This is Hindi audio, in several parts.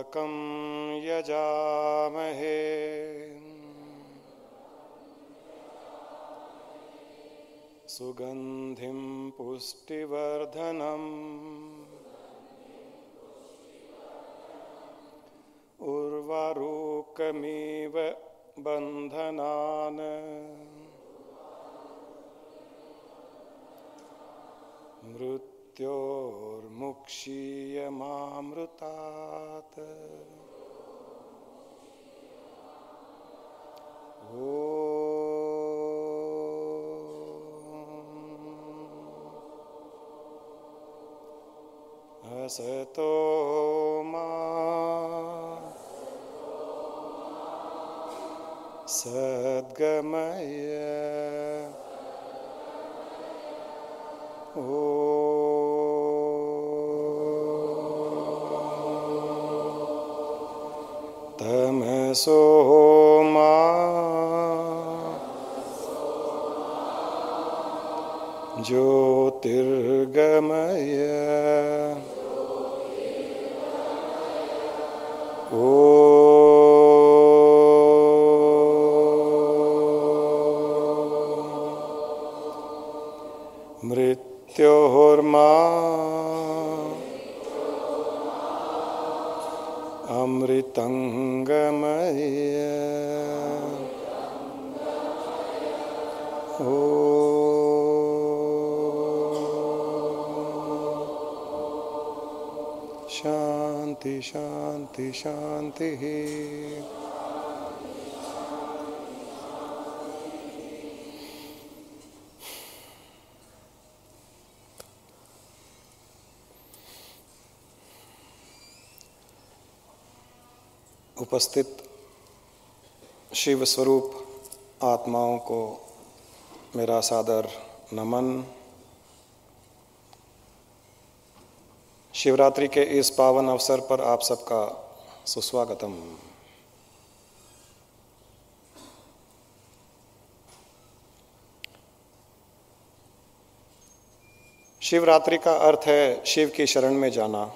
त्र्यम्बकं यजामहे सुगन्धिं पुष्टिवर्धनम् उर्वारुकमिव बन्धनान् मृत्योर्मुक्षीयमामृतात्। असतो मा सद्गमय तमसो मा ज्योतिर्गमय मृत्योर्मा अमृतंगमय शांति शांति शांति। उपस्थित शिव स्वरूप आत्माओं को मेरा सादर नमन। शिवरात्रि के इस पावन अवसर पर आप सबका सुस्वागतम। शिवरात्रि का अर्थ है शिव की शरण में जाना।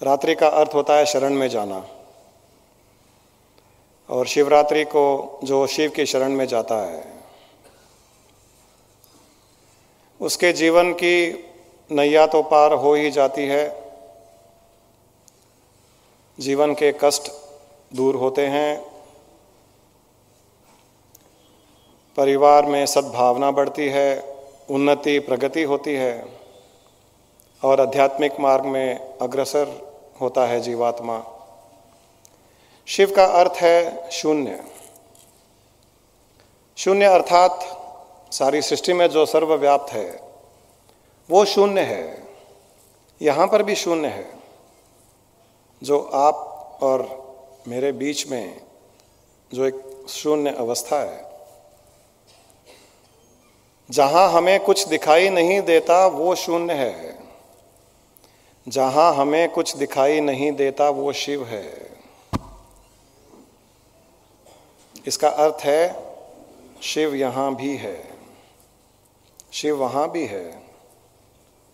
रात्रि का अर्थ होता है शरण में जाना। और शिवरात्रि को जो शिव की शरण में जाता है उसके जीवन की नैया तो पार हो ही जाती है, जीवन के कष्ट दूर होते हैं, परिवार में सद्भावना बढ़ती है, उन्नति प्रगति होती है और आध्यात्मिक मार्ग में अग्रसर होता है जीवात्मा। शिव का अर्थ है शून्य। शून्य अर्थात सारी सृष्टि में जो सर्वव्याप्त है वो शून्य है। यहाँ पर भी शून्य है। जो आप और मेरे बीच में जो एक शून्य अवस्था है, जहाँ हमें कुछ दिखाई नहीं देता वो शून्य है। जहाँ हमें कुछ दिखाई नहीं देता वो शिव है। इसका अर्थ है शिव यहाँ भी है, शिव वहाँ भी है,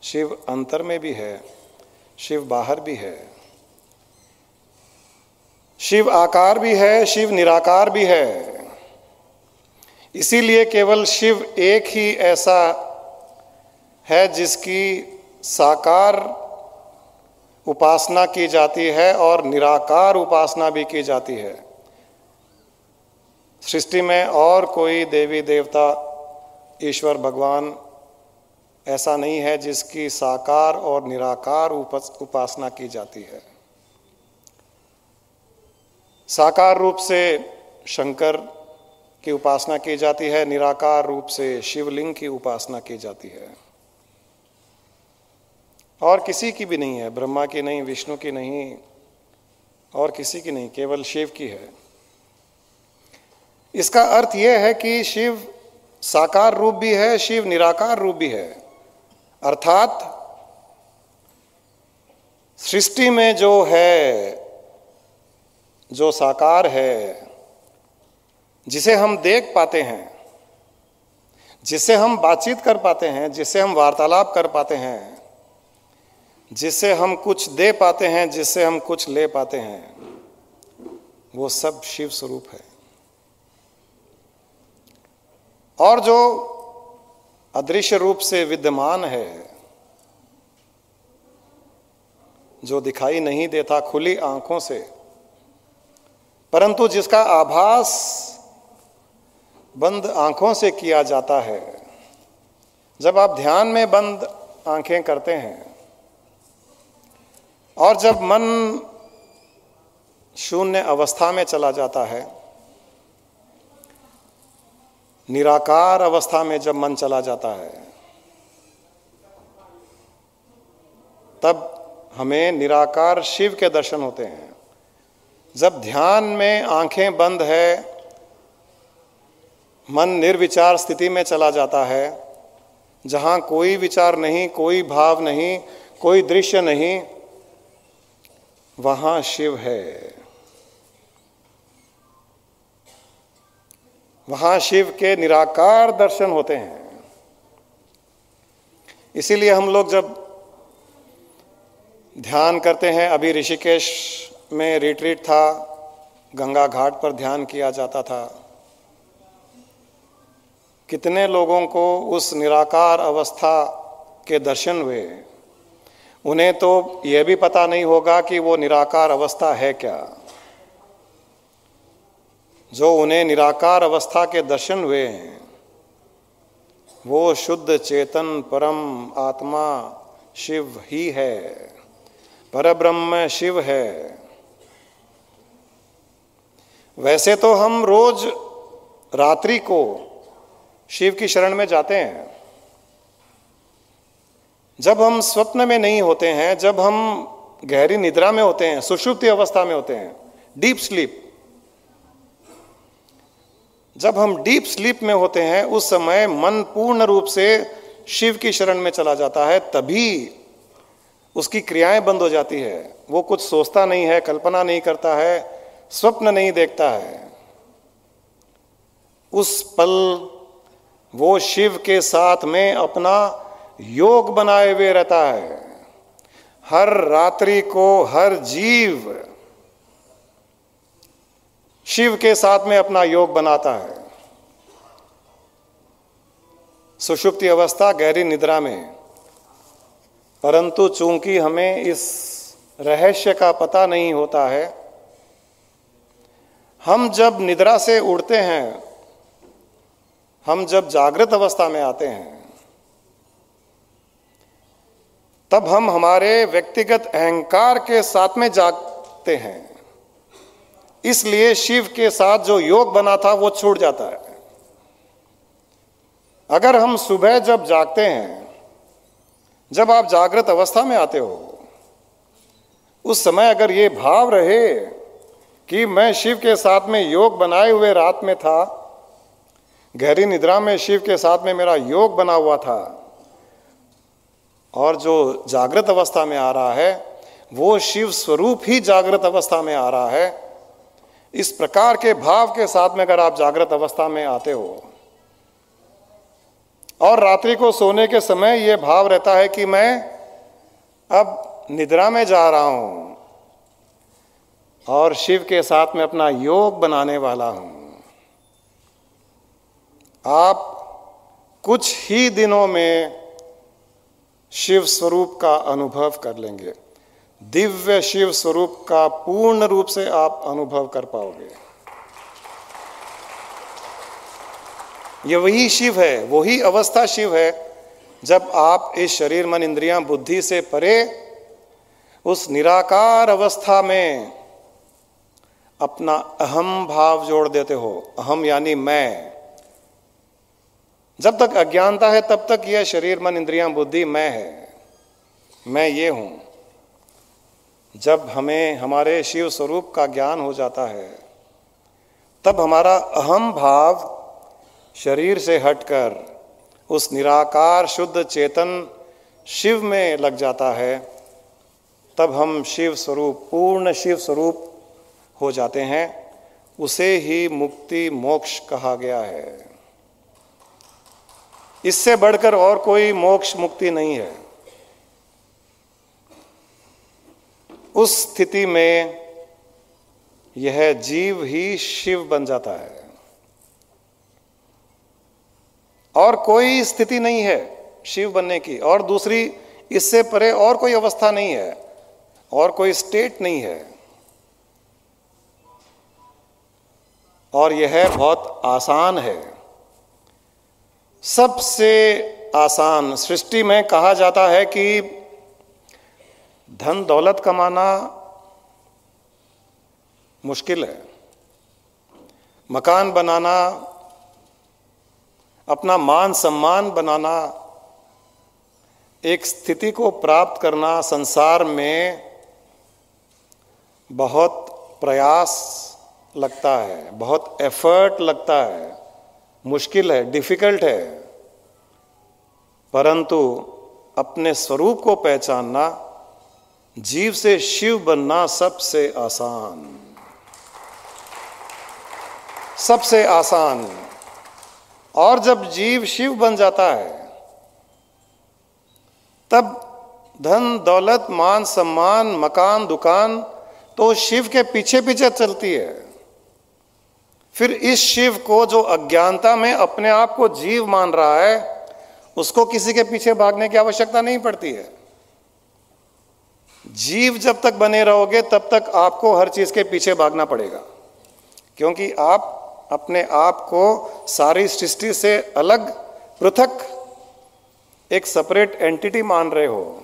शिव अंतर में भी है, शिव बाहर भी है, शिव आकार भी है, शिव निराकार भी है। इसीलिए केवल शिव एक ही ऐसा है जिसकी साकार उपासना की जाती है और निराकार उपासना भी की जाती है। सृष्टि में और कोई देवी देवता ईश्वर भगवान ऐसा नहीं है जिसकी साकार और निराकार उपासना की जाती है। साकार रूप से शंकर की उपासना की जाती है, निराकार रूप से शिवलिंग की उपासना की जाती है। और किसी की भी नहीं है, ब्रह्मा की नहीं, विष्णु की नहीं और किसी की नहीं, केवल शिव की है। इसका अर्थ यह है कि शिव साकार रूप भी है, शिव निराकार रूप भी है। अर्थात सृष्टि में जो है, जो साकार है, जिसे हम देख पाते हैं, जिससे हम बातचीत कर पाते हैं, जिससे हम वार्तालाप कर पाते हैं, जिससे हम कुछ दे पाते हैं, जिससे हम कुछ ले पाते हैं, वो सब शिव स्वरूप है। और जो अदृश्य रूप से विद्यमान है, जो दिखाई नहीं देता खुली आंखों से, परंतु जिसका आभास बंद आंखों से किया जाता है। जब आप ध्यान में बंद आंखें करते हैं और जब मन शून्य अवस्था में चला जाता है, निराकार अवस्था में जब मन चला जाता है, तब हमें निराकार शिव के दर्शन होते हैं। जब ध्यान में आंखें बंद है, मन निर्विचार स्थिति में चला जाता है, जहां कोई विचार नहीं, कोई भाव नहीं, कोई दृश्य नहीं, वहां शिव है। वहां शिव के निराकार दर्शन होते हैं। इसीलिए हम लोग जब ध्यान करते हैं, अभी ऋषिकेश में रिट्रीट था, गंगा घाट पर ध्यान किया जाता था, कितने लोगों को उस निराकार अवस्था के दर्शन हुए। उन्हें तो यह भी पता नहीं होगा कि वो निराकार अवस्था है क्या। जो उन्हें निराकार अवस्था के दर्शन हुए हैं, वो शुद्ध चेतन परम आत्मा शिव ही है, परब्रह्म शिव है। वैसे तो हम रोज रात्रि को शिव की शरण में जाते हैं। जब हम स्वप्न में नहीं होते हैं, जब हम गहरी निद्रा में होते हैं, सुषुप्ति अवस्था में होते हैं, डीप स्लीप, जब हम डीप स्लीप में होते हैं, उस समय मन पूर्ण रूप से शिव की शरण में चला जाता है। तभी उसकी क्रियाएं बंद हो जाती है। वो कुछ सोचता नहीं है, कल्पना नहीं करता है, स्वप्न नहीं देखता है। उस पल वो शिव के साथ में अपना योग बनाए हुए रहता है। हर रात्रि को हर जीव शिव के साथ में अपना योग बनाता है। सुषुप्ति अवस्था, गहरी निद्रा में। परंतु चूंकि हमें इस रहस्य का पता नहीं होता है, हम जब निद्रा से उठते हैं, हम जब जागृत अवस्था में आते हैं, तब हम हमारे व्यक्तिगत अहंकार के साथ में जागते हैं। इसलिए शिव के साथ जो योग बना था वो छूट जाता है। अगर हम सुबह जब जागते हैं, जब आप जागृत अवस्था में आते हो, उस समय अगर ये भाव रहे कि मैं शिव के साथ में योग बनाए हुए रात में था, गहरी निद्रा में शिव के साथ में मेरा योग बना हुआ था, और जो जागृत अवस्था में आ रहा है वो शिव स्वरूप ही जागृत अवस्था में आ रहा है, इस प्रकार के भाव के साथ में अगर आप जागृत अवस्था में आते हो, और रात्रि को सोने के समय ये भाव रहता है कि मैं अब निद्रा में जा रहा हूं और शिव के साथ में अपना योग बनाने वाला हूं, आप कुछ ही दिनों में शिव स्वरूप का अनुभव कर लेंगे। दिव्य शिव स्वरूप का पूर्ण रूप से आप अनुभव कर पाओगे। ये वही शिव है, वही अवस्था शिव है, जब आप इस शरीर मन इंद्रियां बुद्धि से परे उस निराकार अवस्था में अपना अहम भाव जोड़ देते हो। अहम यानी मैं। जब तक अज्ञानता है तब तक यह शरीर मन इंद्रियां बुद्धि मैं है, मैं ये हूं। जब हमें हमारे शिव स्वरूप का ज्ञान हो जाता है, तब हमारा अहम भाव शरीर से हटकर उस निराकार शुद्ध चेतन शिव में लग जाता है। तब हम शिव स्वरूप, पूर्ण शिव स्वरूप हो जाते हैं। उसे ही मुक्ति मोक्ष कहा गया है। इससे बढ़कर और कोई मोक्ष मुक्ति नहीं है। उस स्थिति में यह जीव ही शिव बन जाता है। और कोई स्थिति नहीं है शिव बनने की, और दूसरी इससे परे और कोई अवस्था नहीं है, और कोई स्टेट नहीं है। और यह बहुत आसान है, सबसे आसान। सृष्टि में कहा जाता है कि धन दौलत कमाना मुश्किल है, मकान बनाना, अपना मान सम्मान बनाना, एक स्थिति को प्राप्त करना संसार में बहुत प्रयास लगता है, बहुत एफर्ट लगता है, मुश्किल है, डिफिकल्ट है। परंतु अपने स्वरूप को पहचानना, जीव से शिव बनना सबसे आसान, सबसे आसान। और जब जीव शिव बन जाता है तब धन दौलत मान सम्मान मकान दुकान तो शिव के पीछे पीछे चलती है। फिर इस शिव को जो अज्ञानता में अपने आप को जीव मान रहा है, उसको किसी के पीछे भागने की आवश्यकता नहीं पड़ती है। जीव जब तक बने रहोगे तब तक आपको हर चीज के पीछे भागना पड़ेगा, क्योंकि आप अपने आप को सारी सृष्टि से अलग पृथक एक सेपरेट एंटिटी मान रहे हो।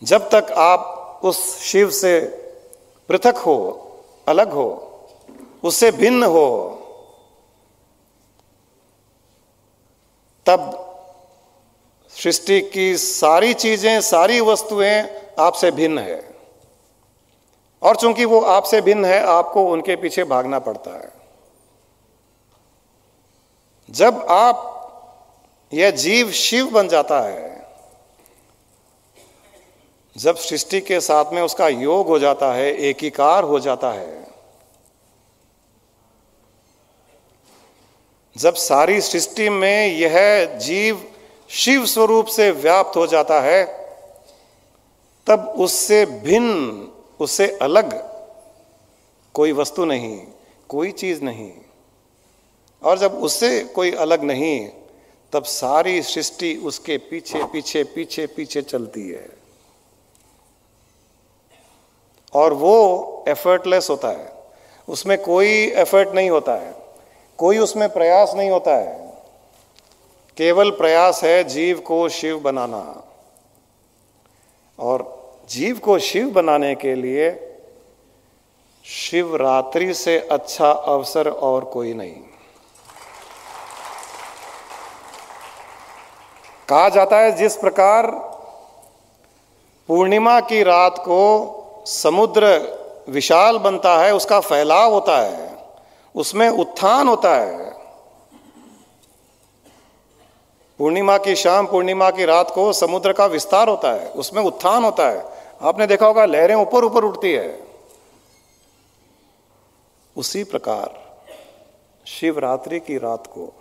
जब तक आप उस शिव से पृथक हो, अलग हो, उससे भिन्न हो, तब सृष्टि की सारी चीजें, सारी वस्तुएं आपसे भिन्न है। और चूंकि वो आपसे भिन्न है, आपको उनके पीछे भागना पड़ता है। जब आप यह जीव शिव बन जाता है, जब सृष्टि के साथ में उसका योग हो जाता है, एकीकार हो जाता है, जब सारी सृष्टि में यह जीव शिव स्वरूप से व्याप्त हो जाता है, तब उससे भिन्न, उससे अलग कोई वस्तु नहीं, कोई चीज नहीं। और जब उससे कोई अलग नहीं, तब सारी सृष्टि उसके पीछे पीछे पीछे पीछे चलती है। और वो एफर्टलेस होता है, उसमें कोई एफर्ट नहीं होता है, कोई उसमें प्रयास नहीं होता है। केवल प्रयास है जीव को शिव बनाना। और जीव को शिव बनाने के लिए शिवरात्रि से अच्छा अवसर और कोई नहीं। कहा जाता है जिस प्रकार पूर्णिमा की रात को समुद्र विशाल बनता है, उसका फैलाव होता है, उसमें उत्थान होता है। पूर्णिमा की शाम, पूर्णिमा की रात को समुद्र का विस्तार होता है, उसमें उत्थान होता है। आपने देखा होगा लहरें ऊपर ऊपर उठती है। उसी प्रकार शिवरात्रि की रात को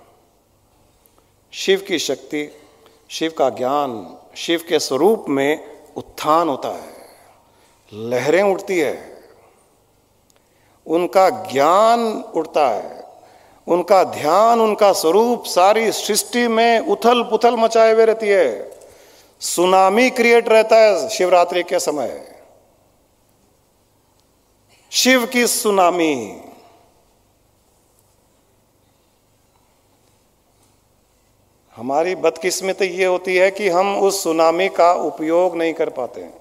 शिव की शक्ति, शिव का ज्ञान, शिव के स्वरूप में उत्थान होता है, लहरें उठती है, उनका ज्ञान उठता है, उनका ध्यान, उनका स्वरूप सारी सृष्टि में उथल पुथल मचाए हुए रहती है। सुनामी क्रिएट रहता है शिवरात्रि के समय, शिव की सुनामी। हमारी बदकिस्मती ये होती है कि हम उस सुनामी का उपयोग नहीं कर पाते हैं,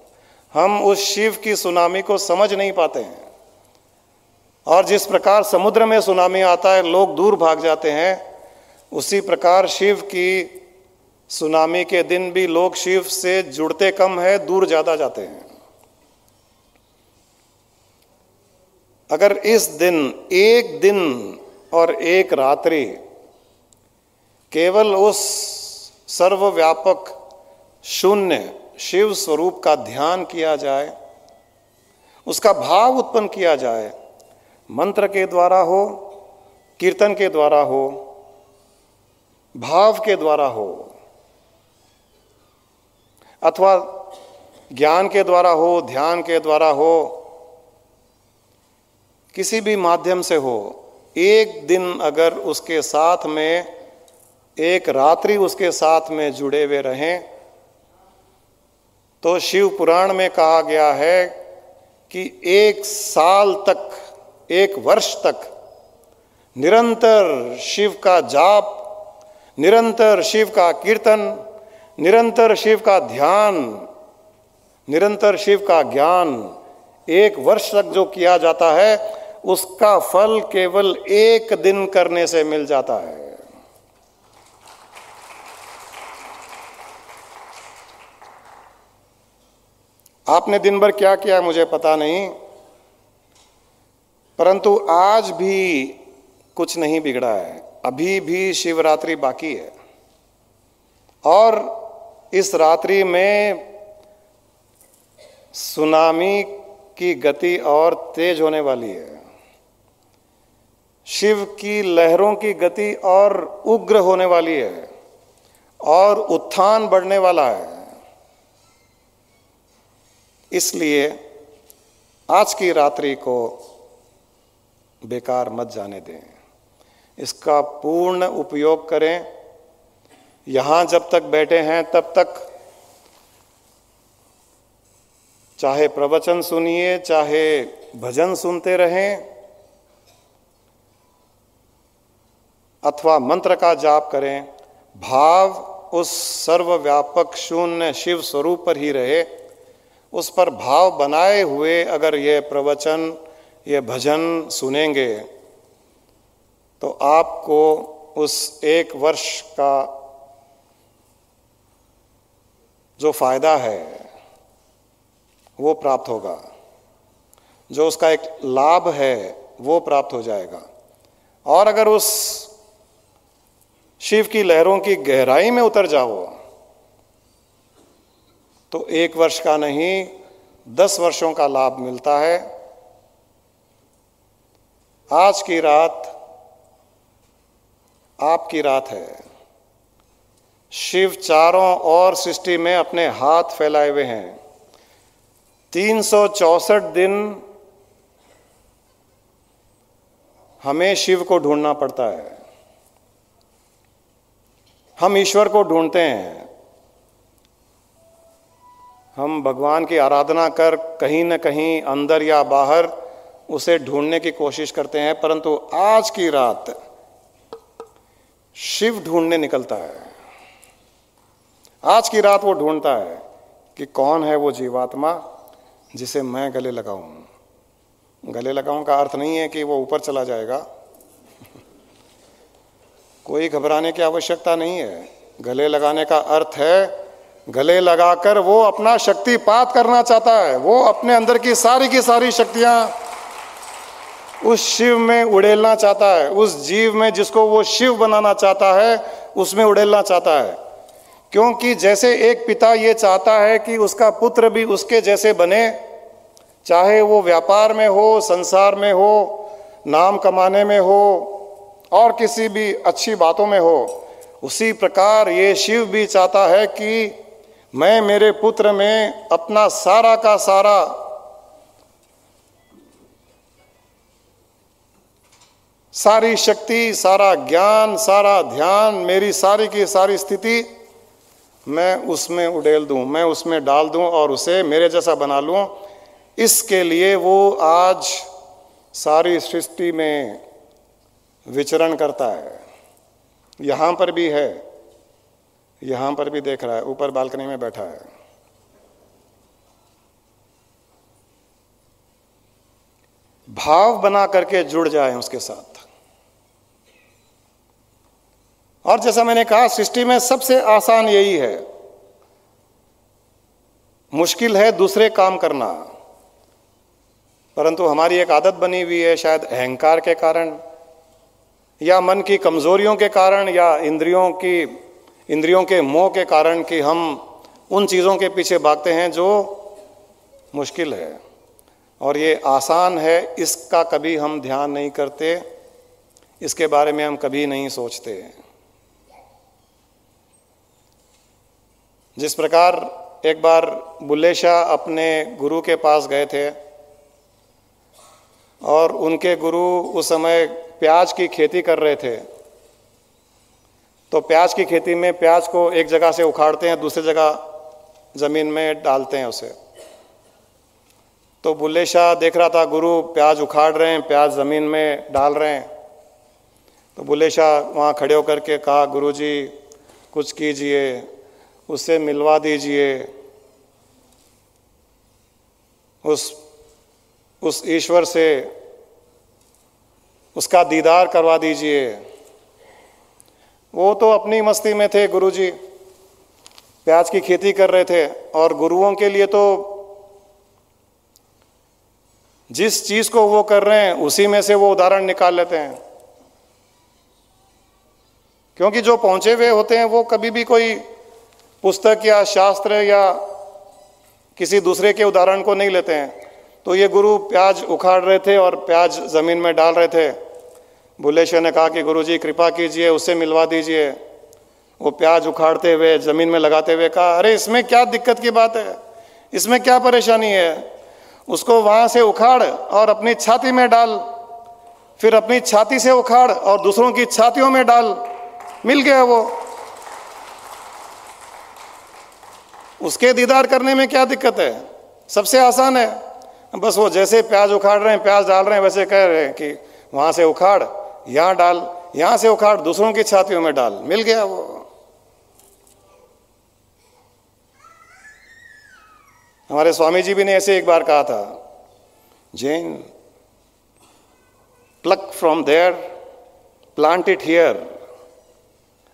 हम उस शिव की सुनामी को समझ नहीं पाते हैं। और जिस प्रकार समुद्र में सुनामी आता है लोग दूर भाग जाते हैं, उसी प्रकार शिव की सुनामी के दिन भी लोग शिव से जुड़ते कम है, दूर ज्यादा जाते हैं। अगर इस दिन, एक दिन और एक रात्रि केवल उस सर्वव्यापक शून्य शिव स्वरूप का ध्यान किया जाए, उसका भाव उत्पन्न किया जाए, मंत्र के द्वारा हो, कीर्तन के द्वारा हो, भाव के द्वारा हो, अथवा ज्ञान के द्वारा हो, ध्यान के द्वारा हो, किसी भी माध्यम से हो, एक दिन अगर उसके साथ में, एक रात्रि उसके साथ में जुड़े हुए रहें, तो शिव पुराण में कहा गया है कि 1 साल तक, 1 वर्ष तक निरंतर शिव का जाप, निरंतर शिव का कीर्तन, निरंतर शिव का ध्यान, निरंतर शिव का ज्ञान 1 वर्ष तक जो किया जाता है, उसका फल केवल 1 दिन करने से मिल जाता है। आपने दिन भर क्या किया मुझे पता नहीं, परंतु आज भी कुछ नहीं बिगड़ा है। अभी भी शिवरात्रि बाकी है और इस रात्रि में सुनामी की गति और तेज होने वाली है। शिव की लहरों की गति और उग्र होने वाली है और उत्थान बढ़ने वाला है। इसलिए आज की रात्रि को बेकार मत जाने दें, इसका पूर्ण उपयोग करें। यहाँ जब तक बैठे हैं तब तक चाहे प्रवचन सुनिए, चाहे भजन सुनते रहें, अथवा मंत्र का जाप करें। भाव उस सर्वव्यापक शून्य शिव स्वरूप पर ही रहे। उस पर भाव बनाए हुए अगर ये प्रवचन, ये भजन सुनेंगे तो आपको उस 1 वर्ष का जो फायदा है वो प्राप्त होगा, जो उसका एक लाभ है वो प्राप्त हो जाएगा। और अगर उस शिव की लहरों की गहराई में उतर जाओ तो 1 वर्ष का नहीं 10 वर्षों का लाभ मिलता है। आज की रात आपकी रात है। शिव चारों ओर सृष्टि में अपने हाथ फैलाए हुए हैं। 364 दिन हमें शिव को ढूंढना पड़ता है। हम ईश्वर को ढूंढते हैं, हम भगवान की आराधना कर कहीं न कहीं अंदर या बाहर उसे ढूंढने की कोशिश करते हैं, परंतु आज की रात शिव ढूंढने निकलता है। आज की रात वो ढूंढता है कि कौन है वो जीवात्मा जिसे मैं गले लगाऊं। गले लगाऊं का अर्थ नहीं है कि वो ऊपर चला जाएगा। कोई घबराने की आवश्यकता नहीं है। गले लगाने का अर्थ है गले लगाकर वो अपना शक्तिपात करना चाहता है। वो अपने अंदर की सारी शक्तियां उस शिव में उड़ेलना चाहता है। उस जीव में जिसको वो शिव बनाना चाहता है उसमें उड़ेलना चाहता है। क्योंकि जैसे एक पिता ये चाहता है कि उसका पुत्र भी उसके जैसे बने, चाहे वो व्यापार में हो, संसार में हो, नाम कमाने में हो और किसी भी अच्छी बातों में हो, उसी प्रकार ये शिव भी चाहता है कि मैं मेरे पुत्र में अपना सारा का सारा सारी शक्ति, सारा ज्ञान, सारा ध्यान, मेरी सारी की सारी स्थिति मैं उसमें उड़ेल दूं, मैं उसमें डाल दूं और उसे मेरे जैसा बना लूं। इसके लिए वो आज सारी सृष्टि में विचरण करता है। यहाँ पर भी है, यहाँ पर भी देख रहा है, ऊपर बालकनी में बैठा है। भाव बना करके जुड़ जाए उसके साथ। और जैसा मैंने कहा, सृष्टि में सबसे आसान यही है। मुश्किल है दूसरे काम करना, परंतु हमारी एक आदत बनी हुई है, शायद अहंकार के कारण या मन की कमजोरियों के कारण या इंद्रियों के मोह के कारण, कि हम उन चीज़ों के पीछे भागते हैं जो मुश्किल है। और ये आसान है, इसका कभी हम ध्यान नहीं करते, इसके बारे में हम कभी नहीं सोचते। जिस प्रकार एक बार बुल्ले शाह अपने गुरु के पास गए थे और उनके गुरु उस समय प्याज की खेती कर रहे थे। तो प्याज की खेती में प्याज को एक जगह से उखाड़ते हैं, दूसरी जगह ज़मीन में डालते हैं उसे। तो बुल्ले शाह देख रहा था गुरु प्याज उखाड़ रहे हैं, प्याज ज़मीन में डाल रहे हैं। तो बुल्ले शाह वहाँ खड़े होकर के कहा, गुरुजी कुछ कीजिए, उससे मिलवा दीजिए, उस ईश्वर से उसका दीदार करवा दीजिए। वो तो अपनी मस्ती में थे, गुरुजी प्याज की खेती कर रहे थे, और गुरुओं के लिए तो जिस चीज को वो कर रहे हैं उसी में से वो उदाहरण निकाल लेते हैं। क्योंकि जो पहुंचे हुए होते हैं वो कभी भी कोई पुस्तक या शास्त्र या किसी दूसरे के उदाहरण को नहीं लेते हैं। तो ये गुरु प्याज उखाड़ रहे थे और प्याज ज़मीन में डाल रहे थे। बुल्ले शाह ने कहा कि गुरुजी कृपा कीजिए, उससे मिलवा दीजिए। वो प्याज उखाड़ते हुए ज़मीन में लगाते हुए कहा, अरे इसमें क्या दिक्कत की बात है, इसमें क्या परेशानी है, उसको वहाँ से उखाड़ और अपनी छाती में डाल, फिर अपनी छाती से उखाड़ और दूसरों की छातियों में डाल, मिल गया वो। उसके दीदार करने में क्या दिक्कत है, सबसे आसान है। बस वो जैसे प्याज उखाड़ रहे हैं, प्याज डाल रहे हैं, वैसे कह रहे हैं कि वहाँ से उखाड़, यहाँ डाल, यहाँ से उखाड़, दूसरों की छातियों में डाल, मिल गया वो। हमारे स्वामी जी भी ने ऐसे एक बार कहा था, Jain pluck from there, plant it here,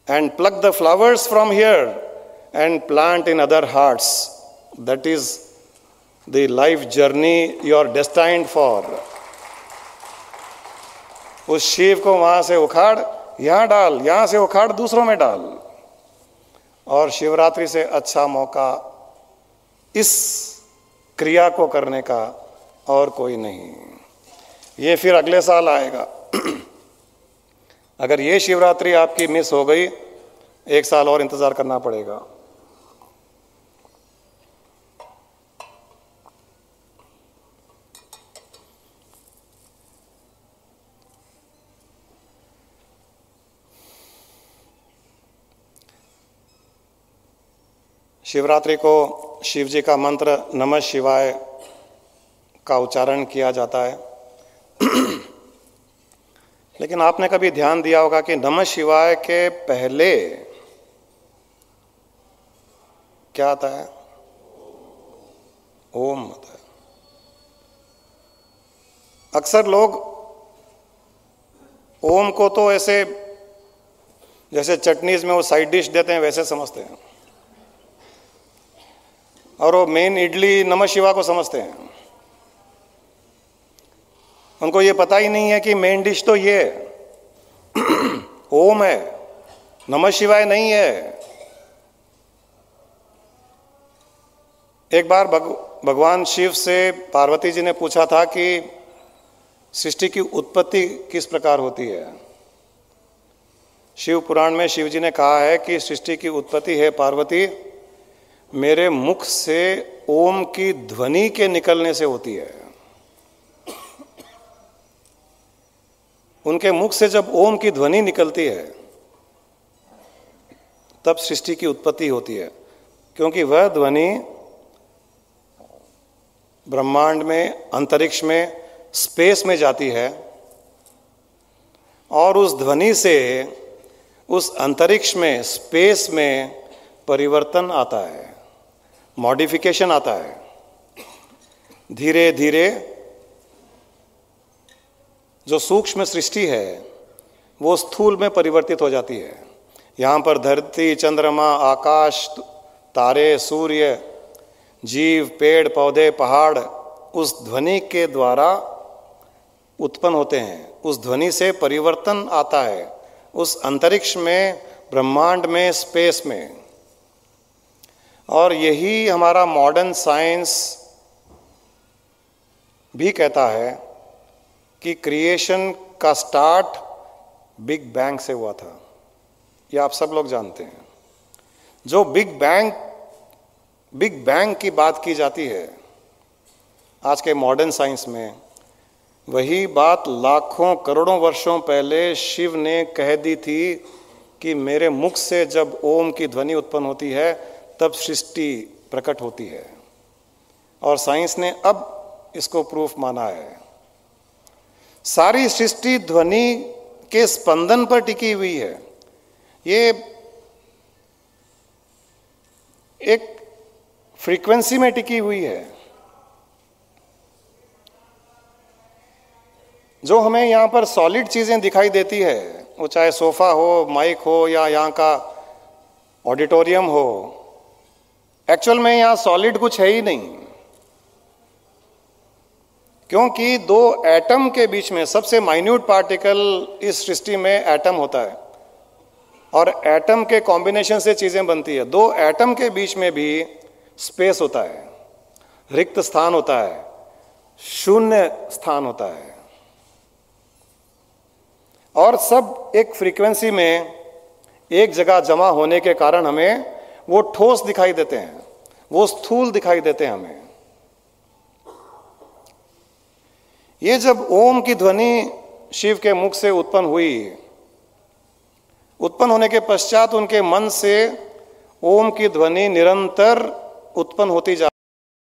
and pluck the flowers from here and plant in other hearts, that is the life journey you are destined for. उस शिव को वहां से उखाड़, यहां डाल, यहां से उखाड़, दूसरों में डाल। और शिवरात्रि से अच्छा मौका इस क्रिया को करने का और कोई नहीं। ये फिर अगले साल आएगा। अगर ये शिवरात्रि आपकी मिस हो गई, एक साल और इंतजार करना पड़ेगा। शिवरात्रि को शिव जी का मंत्र नमः शिवाय का उच्चारण किया जाता है। लेकिन आपने कभी ध्यान दिया होगा कि नमः शिवाय के पहले क्या आता है? ओम आता है। अक्सर लोग ओम को तो ऐसे जैसे चटनीज में वो साइड डिश देते हैं वैसे समझते हैं, और वो मेन इडली नमः शिवाय को समझते हैं। उनको ये पता ही नहीं है कि मेन डिश तो ये ओम है, नमः शिवाय नहीं है। एक बार भगवान शिव से पार्वती जी ने पूछा था कि सृष्टि की उत्पत्ति किस प्रकार होती है। शिव पुराण में शिव जी ने कहा है कि सृष्टि की उत्पत्ति है पार्वती, मेरे मुख से ओम की ध्वनि के निकलने से होती है। उनके मुख से जब ओम की ध्वनि निकलती है तब सृष्टि की उत्पत्ति होती है, क्योंकि वह ध्वनि ब्रह्मांड में, अंतरिक्ष में, स्पेस में जाती है, और उस ध्वनि से उस अंतरिक्ष में, स्पेस में परिवर्तन आता है, मॉडिफिकेशन आता है। धीरे धीरे जो सूक्ष्म सृष्टि है वो स्थूल में परिवर्तित हो जाती है। यहाँ पर धरती, चंद्रमा, आकाश, तारे, सूर्य, जीव, पेड़ पौधे, पहाड़ उस ध्वनि के द्वारा उत्पन्न होते हैं। उस ध्वनि से परिवर्तन आता है उस अंतरिक्ष में, ब्रह्मांड में, स्पेस में। और यही हमारा मॉडर्न साइंस भी कहता है कि क्रिएशन का स्टार्ट बिग बैंग से हुआ था। यह आप सब लोग जानते हैं। जो बिग बैंग बिग बैंग की बात की जाती है आज के मॉडर्न साइंस में, वही बात लाखों करोड़ों वर्षों पहले शिव ने कह दी थी कि मेरे मुख से जब ओम की ध्वनि उत्पन्न होती है तब सृष्टि प्रकट होती है। और साइंस ने अब इसको प्रूफ माना है। सारी सृष्टि ध्वनि के स्पंदन पर टिकी हुई है। ये एक फ्रीक्वेंसी में टिकी हुई है। जो हमें यहां पर सॉलिड चीजें दिखाई देती है, वो चाहे सोफा हो, माइक हो, या यहां का ऑडिटोरियम हो, एक्चुअल में यहां सॉलिड कुछ है ही नहीं। क्योंकि दो एटम के बीच में, सबसे माइन्यूट पार्टिकल इस सृष्टि में एटम होता है, और एटम के कॉम्बिनेशन से चीजें बनती है। दो एटम के बीच में भी स्पेस होता है, रिक्त स्थान होता है, शून्य स्थान होता है, और सब एक फ्रीक्वेंसी में एक जगह जमा होने के कारण हमें वो ठोस दिखाई देते हैं, वो स्थूल दिखाई देते हैं हमें। ये जब ओम की ध्वनि शिव के मुख से उत्पन्न हुई, उत्पन्न होने के पश्चात उनके मन से ओम की ध्वनि निरंतर उत्पन्न होती जा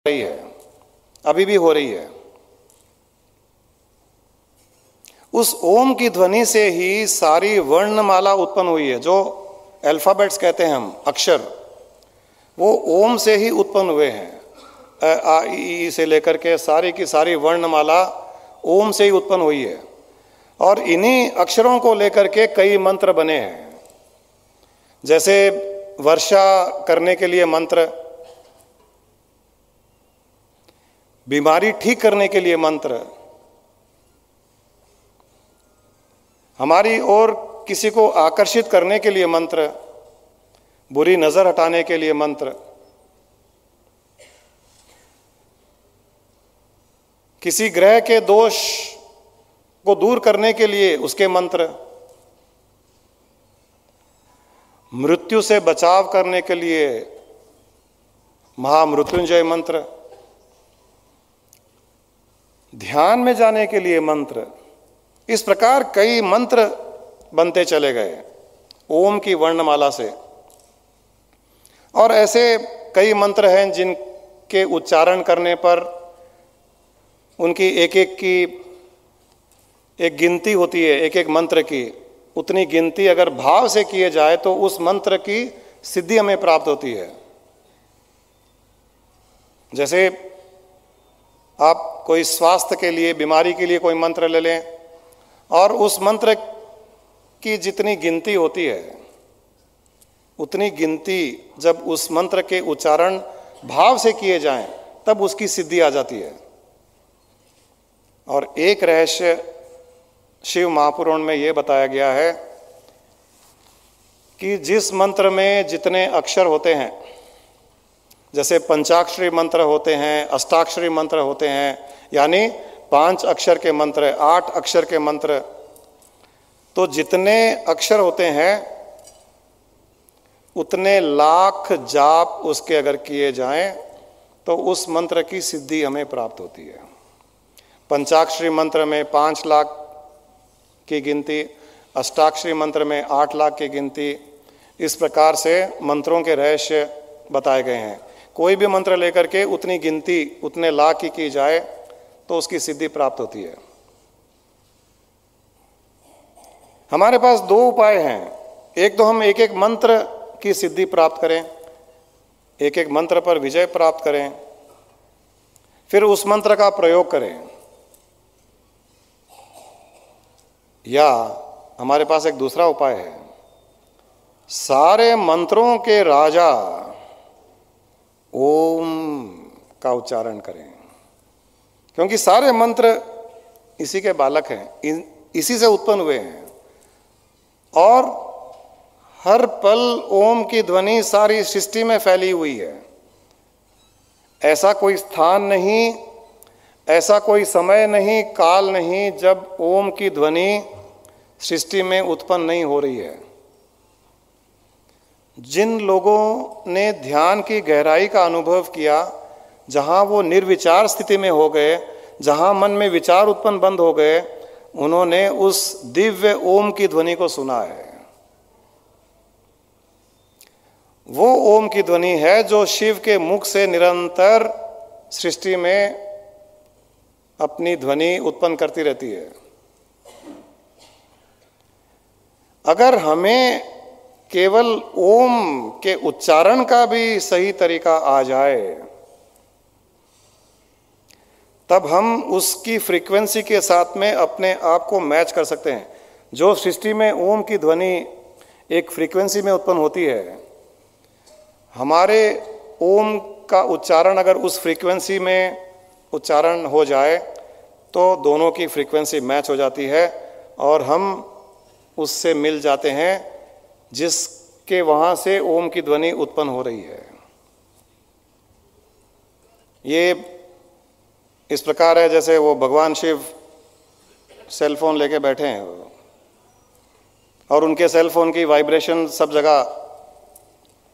रही है, अभी भी हो रही है। उस ओम की ध्वनि से ही सारी वर्णमाला उत्पन्न हुई है। जो अल्फाबेट्स कहते हैं हम, अक्षर, वो ओम से ही उत्पन्न हुए हैं। अ आ ई से लेकर के सारी की सारी वर्णमाला ओम से ही उत्पन्न हुई है। और इन्हीं अक्षरों को लेकर के कई मंत्र बने हैं। जैसे वर्षा करने के लिए मंत्र, बीमारी ठीक करने के लिए मंत्र, हमारी ओर किसी को आकर्षित करने के लिए मंत्र, बुरी नजर हटाने के लिए मंत्र, किसी ग्रह के दोष को दूर करने के लिए उसके मंत्र, मृत्यु से बचाव करने के लिए महामृत्युंजय मंत्र, ध्यान में जाने के लिए मंत्र। इस प्रकार कई मंत्र बनते चले गए ओम की वर्णमाला से। और ऐसे कई मंत्र हैं जिनके उच्चारण करने पर उनकी एक एक की एक गिनती होती है, एक एक मंत्र की उतनी गिनती अगर भाव से किए जाए तो उस मंत्र की सिद्धि हमें प्राप्त होती है। जैसे आप कोई स्वास्थ्य के लिए, बीमारी के लिए कोई मंत्र ले लें, और उस मंत्र की जितनी गिनती होती है उतनी गिनती जब उस मंत्र के उच्चारण भाव से किए जाएं तब उसकी सिद्धि आ जाती है। और एक रहस्य शिव महापुराण में यह बताया गया है कि जिस मंत्र में जितने अक्षर होते हैं, जैसे पंचाक्षरी मंत्र होते हैं, अष्टाक्षरी मंत्र होते हैं, यानी 5 अक्षर के मंत्र, 8 अक्षर के मंत्र, तो जितने अक्षर होते हैं उतने लाख जाप उसके अगर किए जाएं तो उस मंत्र की सिद्धि हमें प्राप्त होती है। पंचाक्षरी मंत्र में 5 लाख की गिनती, अष्टाक्षरी मंत्र में 8 लाख की गिनती, इस प्रकार से मंत्रों के रहस्य बताए गए हैं। कोई भी मंत्र लेकर के उतनी गिनती, उतने लाख की जाए तो उसकी सिद्धि प्राप्त होती है। हमारे पास 2 उपाय हैं। एक तो हम एक एक मंत्र की सिद्धि प्राप्त करें, एक एक मंत्र पर विजय प्राप्त करें, फिर उस मंत्र का प्रयोग करें। या हमारे पास एक दूसरा उपाय है, सारे मंत्रों के राजा ओम का उच्चारण करें, क्योंकि सारे मंत्र इसी के बालक हैं, इसी से उत्पन्न हुए हैं। और हर पल ओम की ध्वनि सारी सृष्टि में फैली हुई है। ऐसा कोई स्थान नहीं, ऐसा कोई समय नहीं, काल नहीं जब ओम की ध्वनि सृष्टि में उत्पन्न नहीं हो रही है। जिन लोगों ने ध्यान की गहराई का अनुभव किया, जहाँ वो निर्विचार स्थिति में हो गए, जहाँ मन में विचार उत्पन्न बंद हो गए, उन्होंने उस दिव्य ओम की ध्वनि को सुना है। वो ओम की ध्वनि है जो शिव के मुख से निरंतर सृष्टि में अपनी ध्वनि उत्पन्न करती रहती है। अगर हमें केवल ओम के उच्चारण का भी सही तरीका आ जाए, तब हम उसकी फ्रीक्वेंसी के साथ में अपने आप को मैच कर सकते हैं। जो सृष्टि में ओम की ध्वनि एक फ्रीक्वेंसी में उत्पन्न होती है, हमारे ओम का उच्चारण अगर उस फ्रीक्वेंसी में उच्चारण हो जाए तो दोनों की फ्रीक्वेंसी मैच हो जाती है और हम उससे मिल जाते हैं जिसके वहाँ से ओम की ध्वनि उत्पन्न हो रही है। ये इस प्रकार है जैसे वो भगवान शिव सेल फोन लेके बैठे हैं और उनके सेल फोन की वाइब्रेशन सब जगह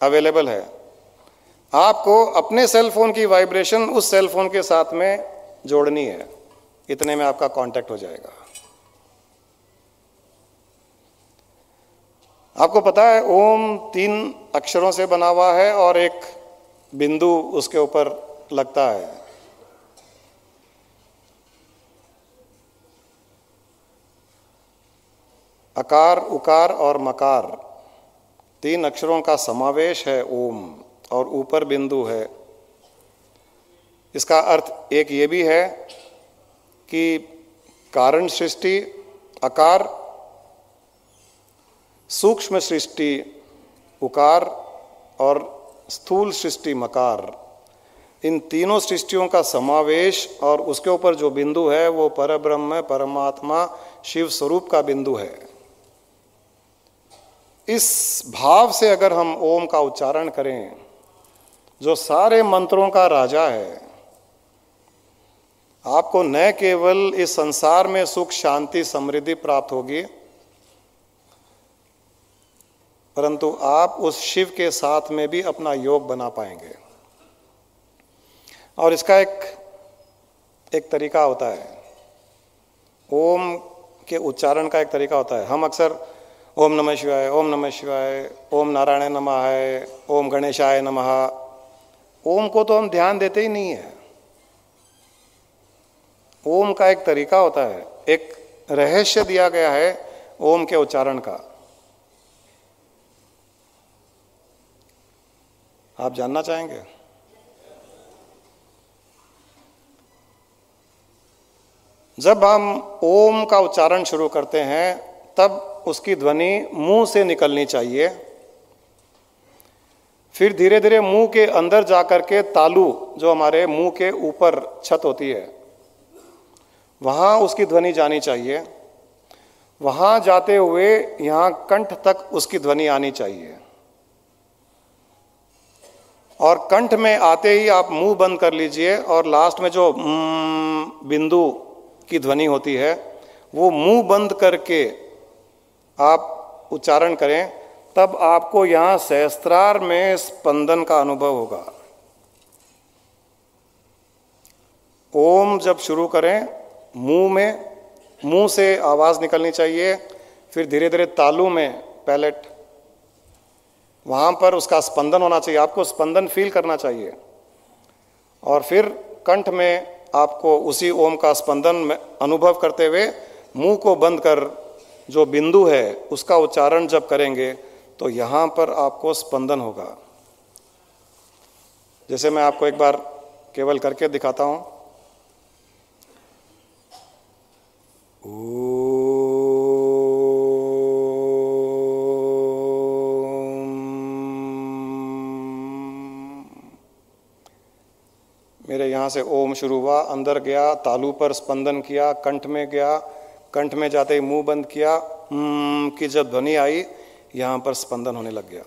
अवेलेबल है। आपको अपने सेल फोन की वाइब्रेशन उस सेल फोन के साथ में जोड़नी है, इतने में आपका कांटेक्ट हो जाएगा। आपको पता है ओम 3 अक्षरों से बना हुआ है और एक बिंदु उसके ऊपर लगता है। अकार, उकार और मकार 3 अक्षरों का समावेश है ओम, और ऊपर बिंदु है। इसका अर्थ एक ये भी है कि कारण सृष्टि अकार, सूक्ष्म सृष्टि उकार और स्थूल सृष्टि मकार, इन तीनों सृष्टियों का समावेश और उसके ऊपर जो बिंदु है वो परब्रह्म परमात्मा शिव स्वरूप का बिंदु है। इस भाव से अगर हम ओम का उच्चारण करें, जो सारे मंत्रों का राजा है, आपको न केवल इस संसार में सुख शांति समृद्धि प्राप्त होगी, परंतु आप उस शिव के साथ में भी अपना योग बना पाएंगे। और इसका एक तरीका होता है, ओम के उच्चारण का एक तरीका होता है। हम अक्सर ओम नमः शिवाय, ओम नमः शिवाय, ओम नारायण नमः है, ओम गणेशाय नमः, ओम को तो हम ध्यान देते ही नहीं है। ओम का एक तरीका होता है, एक रहस्य दिया गया है ओम के उच्चारण का। आप जानना चाहेंगे? जब हम ओम का उच्चारण शुरू करते हैं तब उसकी ध्वनि मुंह से निकलनी चाहिए, फिर धीरे धीरे मुंह के अंदर जाकर के तालू जो हमारे मुंह के ऊपर छत होती है वहाँ उसकी ध्वनि जानी चाहिए। वहाँ जाते हुए यहाँ कंठ तक उसकी ध्वनि आनी चाहिए, और कंठ में आते ही आप मुंह बंद कर लीजिए और लास्ट में जो बिंदु की ध्वनि होती है वो मुंह बंद करके आप उच्चारण करें, तब आपको यहाँ सहस्त्रार में स्पंदन का अनुभव होगा। ओम जब शुरू करें मुंह से आवाज़ निकलनी चाहिए, फिर धीरे धीरे तालू में पैलेट वहाँ पर उसका स्पंदन होना चाहिए, आपको स्पंदन फील करना चाहिए, और फिर कंठ में आपको उसी ओम का स्पंदन में अनुभव करते हुए मुंह को बंद कर जो बिंदु है उसका उच्चारण जब करेंगे तो यहाँ पर आपको स्पंदन होगा। जैसे मैं आपको एक बार केवल करके दिखाता हूँ। मेरे यहाँ से ओम शुरू हुआ, अंदर गया, तालू पर स्पंदन किया, कंठ में गया, कंठ में जाते ही मुंह बंद किया, की जब ध्वनि आई यहाँ पर स्पंदन होने लग गया।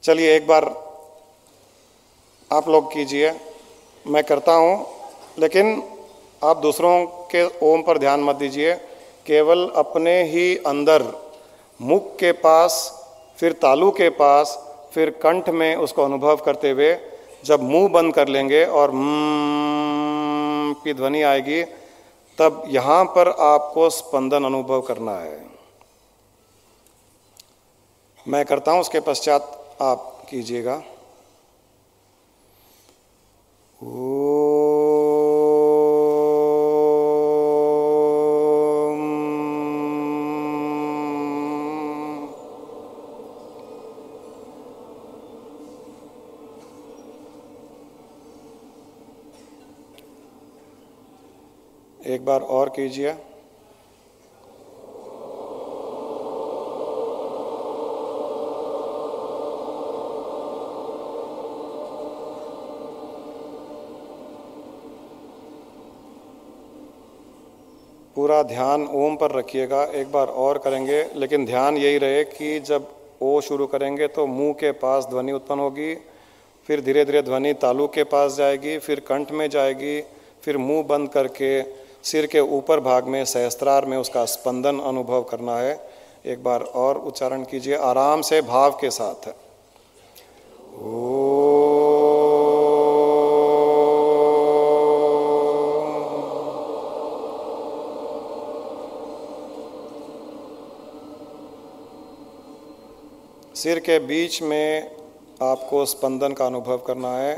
चलिए एक बार आप लोग कीजिए, मैं करता हूँ, लेकिन आप दूसरों के ओम पर ध्यान मत दीजिए, केवल अपने ही अंदर मुख के पास, फिर तालु के पास, फिर कंठ में उसको अनुभव करते हुए जब मुंह बंद कर लेंगे और की ध्वनि आएगी, तब यहाँ पर आपको स्पंदन अनुभव करना है। मैं करता हूँ, उसके पश्चात आप कीजिएगा। एक बार और कीजिए। पूरा ध्यान ओम पर रखिएगा। एक बार और करेंगे, लेकिन ध्यान यही रहे कि जब ओ शुरू करेंगे तो मुंह के पास ध्वनि उत्पन्न होगी, फिर धीरे धीरे ध्वनि तालु के पास जाएगी, फिर कंठ में जाएगी, फिर मुंह बंद करके सिर के ऊपर भाग में सहस्त्रार में उसका स्पंदन अनुभव करना है। एक बार और उच्चारण कीजिए आराम से, भाव के साथ। ओ सिर के बीच में आपको स्पंदन का अनुभव करना है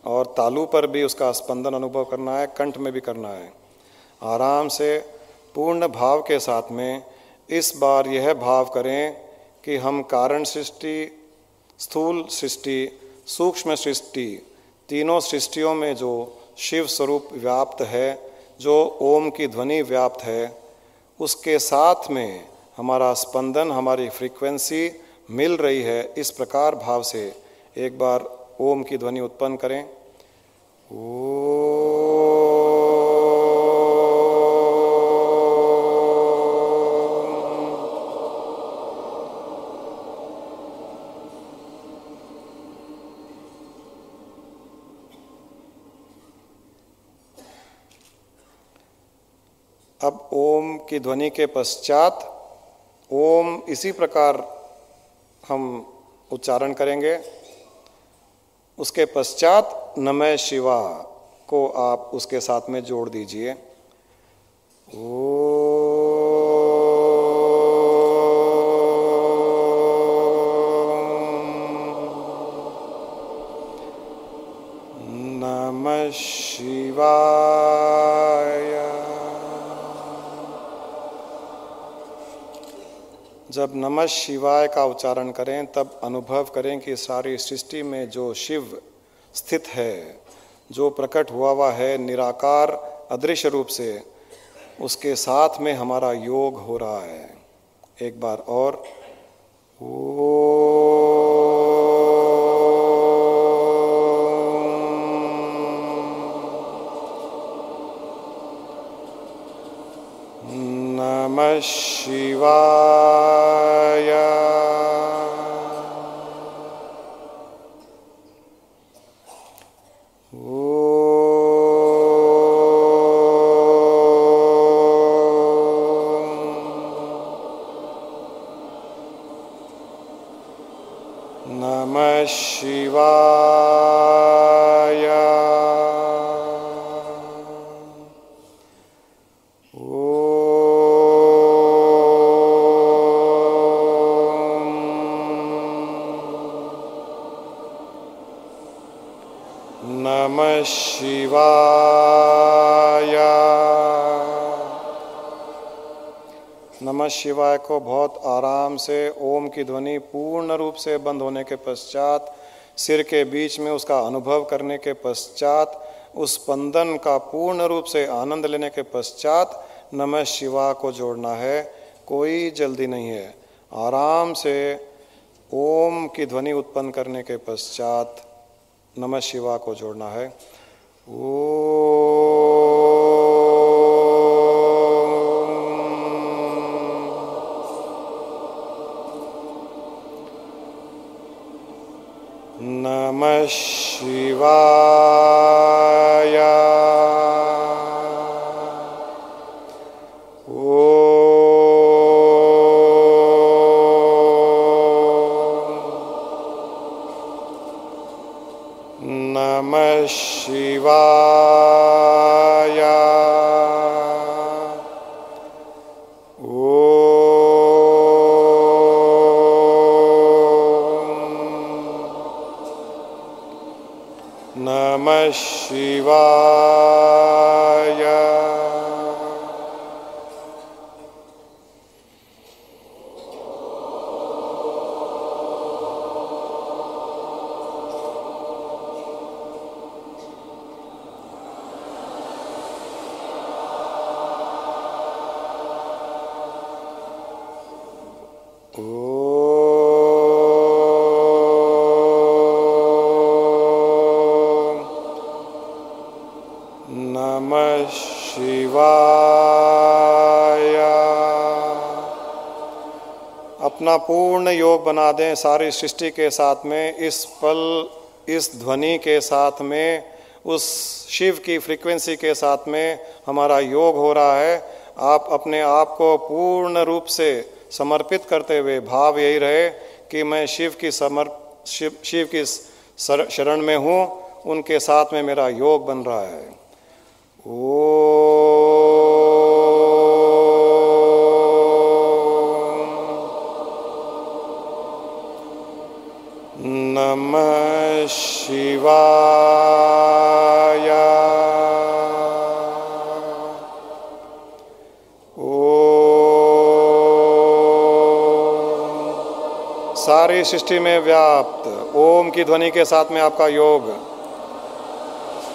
और तालु पर भी उसका स्पंदन अनुभव करना है, कंठ में भी करना है। आराम से पूर्ण भाव के साथ में इस बार यह भाव करें कि हम कारण सृष्टि, स्थूल सृष्टि, सूक्ष्म सृष्टि, तीनों सृष्टियों में जो शिव स्वरूप व्याप्त है, जो ओम की ध्वनि व्याप्त है, उसके साथ में हमारा स्पंदन, हमारी फ्रीक्वेंसी मिल रही है। इस प्रकार भाव से एक बार ओम की ध्वनि उत्पन्न करें। ओ अब ओम की ध्वनि के पश्चात ओम इसी प्रकार हम उच्चारण करेंगे। उसके पश्चात नमः शिवाय को आप उसके साथ में जोड़ दीजिए। नमः शिवाय। जब नमः शिवाय का उच्चारण करें तब अनुभव करें कि सारी सृष्टि में जो शिव स्थित है, जो प्रकट हुआ है निराकार अदृश्य रूप से, उसके साथ में हमारा योग हो रहा है। एक बार और नमः शिवाय। नमः शिवाय। नमः शिवाय। नमः शिवाय को बहुत आराम से ओम की ध्वनि पूर्ण रूप से बंद होने के पश्चात, सिर के बीच में उसका अनुभव करने के पश्चात, उस स्पंदन का पूर्ण रूप से आनंद लेने के पश्चात नमः शिवाय को जोड़ना है। कोई जल्दी नहीं है। आराम से ओम की ध्वनि उत्पन्न करने के पश्चात नमः शिवाय को जोड़ना है। नमः शिवाय। शिवाय। नमः शिवाय। नमः शिवाय। अपना पूर्ण योग बना दें सारी सृष्टि के साथ में, इस पल इस ध्वनि के साथ में, उस शिव की फ्रीक्वेंसी के साथ में हमारा योग हो रहा है। आप अपने आप को पूर्ण रूप से समर्पित करते हुए, भाव यही रहे कि मैं शिव की शरण में हूँ, उनके साथ में मेरा योग बन रहा है। नमः शिवाय। सारी सृष्टि में व्याप्त ओम की ध्वनि के साथ में आपका योग।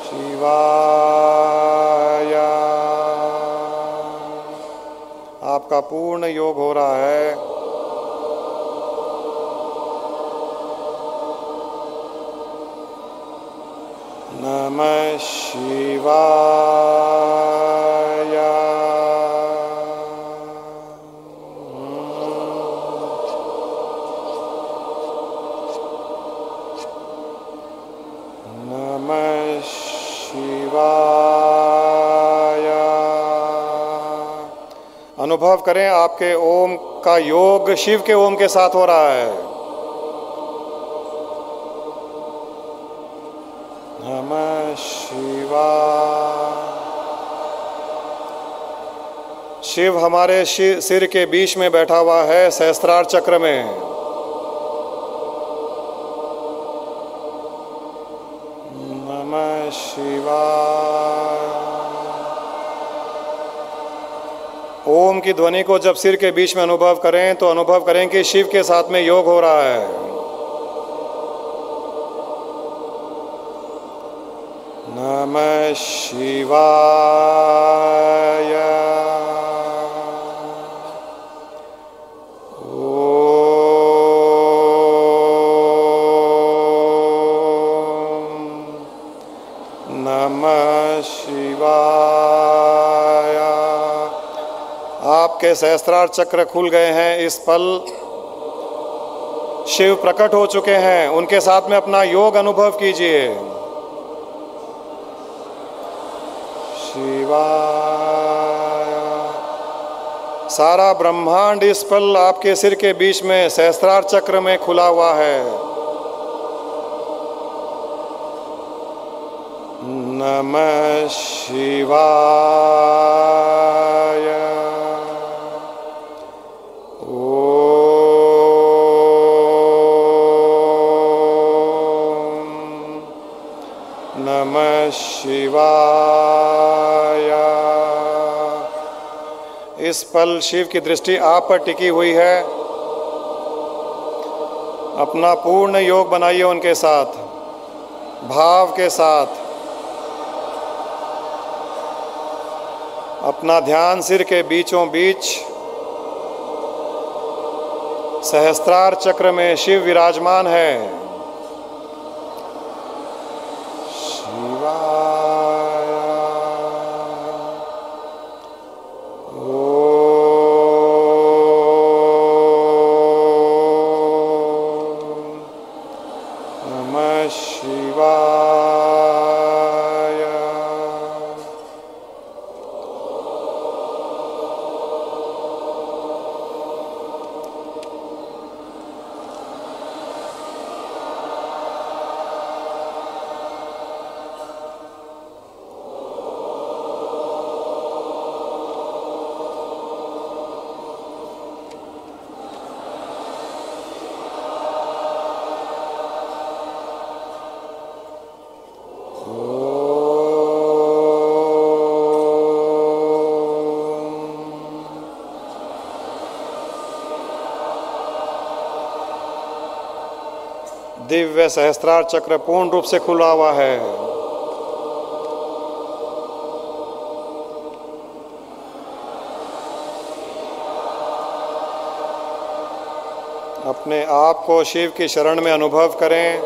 शिवाय। आपका पूर्ण योग हो रहा है। नमः शिवाय। नमः शिवाय। अनुभव करें आपके ओम का योग शिव के ओम के साथ हो रहा है। नमः शिवाय। शिव हमारे सिर के बीच में बैठा हुआ है, सहस्त्रार चक्र में। नमः शिवाय। ओम की ध्वनि को जब सिर के बीच में अनुभव करें तो अनुभव करें कि शिव के साथ में योग हो रहा है। नमः शिवाय। नमः शिवाय। आपके सहस्त्रार चक्र खुल गए हैं। इस पल शिव प्रकट हो चुके हैं, उनके साथ में अपना योग अनुभव कीजिए। शिवाय। सारा ब्रह्मांड इस पल आपके सिर के बीच में सहस्त्रार चक्र में खुला हुआ है। नमः शिवाय। नमः शिवाय। इस पल शिव की दृष्टि आप पर टिकी हुई है। अपना पूर्ण योग बनाइए उनके साथ, भाव के साथ। अपना ध्यान सिर के बीचों बीच सहस्त्रार चक्र में शिव विराजमान है। शिवाय। ओम नमः शिवाय। दिव्य सहस्त्रार चक्र पूर्ण रूप से खुला हुआ है। अपने आप को शिव की शरण में अनुभव करें।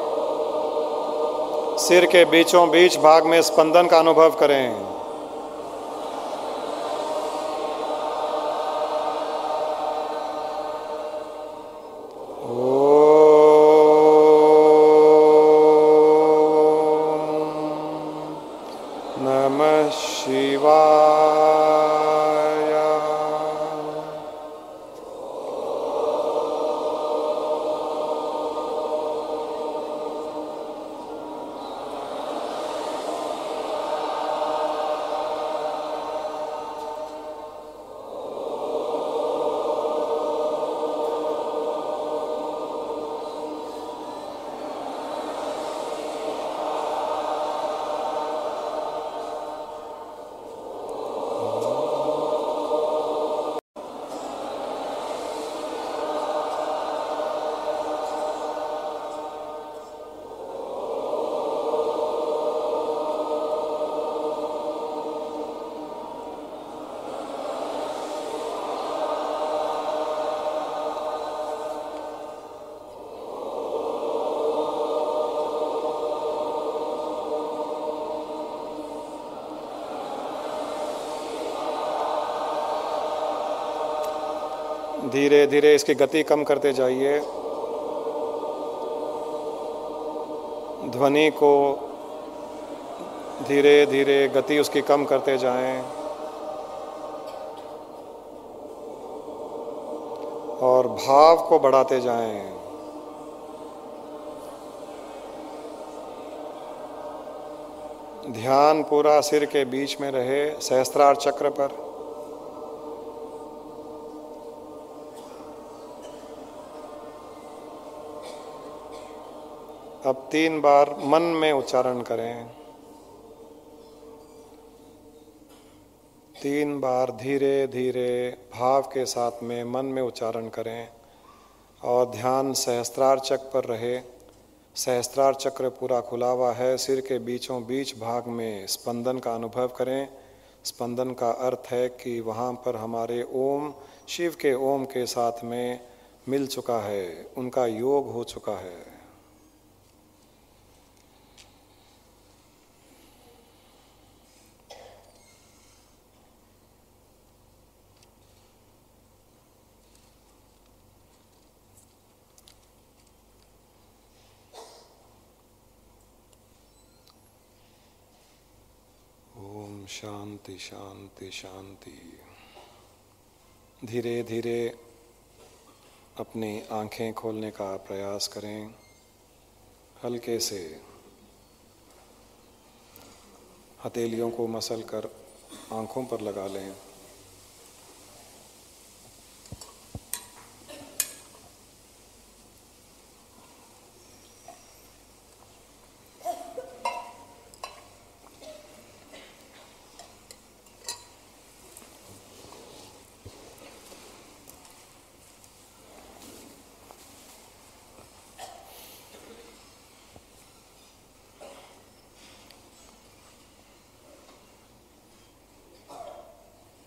सिर के बीचों बीच भाग में स्पंदन का अनुभव करें। धीरे धीरे इसकी गति कम करते जाइए। ध्वनि को धीरे धीरे गति उसकी कम करते जाएं और भाव को बढ़ाते जाएं। ध्यान पूरा सिर के बीच में रहे, सहस्त्रार चक्र पर। अब 3 बार मन में उच्चारण करें। 3 बार धीरे धीरे भाव के साथ में मन में उच्चारण करें और ध्यान सहस्त्रार चक्र पर रहे। सहस्त्रार चक्र पूरा खुला हुआ है। सिर के बीचों बीच भाग में स्पंदन का अनुभव करें। स्पंदन का अर्थ है कि वहाँ पर हमारे ओम शिव के ओम के साथ में मिल चुका है, उनका योग हो चुका है। शांति शांति शांति। धीरे धीरे अपनी आंखें खोलने का प्रयास करें। हल्के से हथेलियों को मसल कर आंखों पर लगा लें।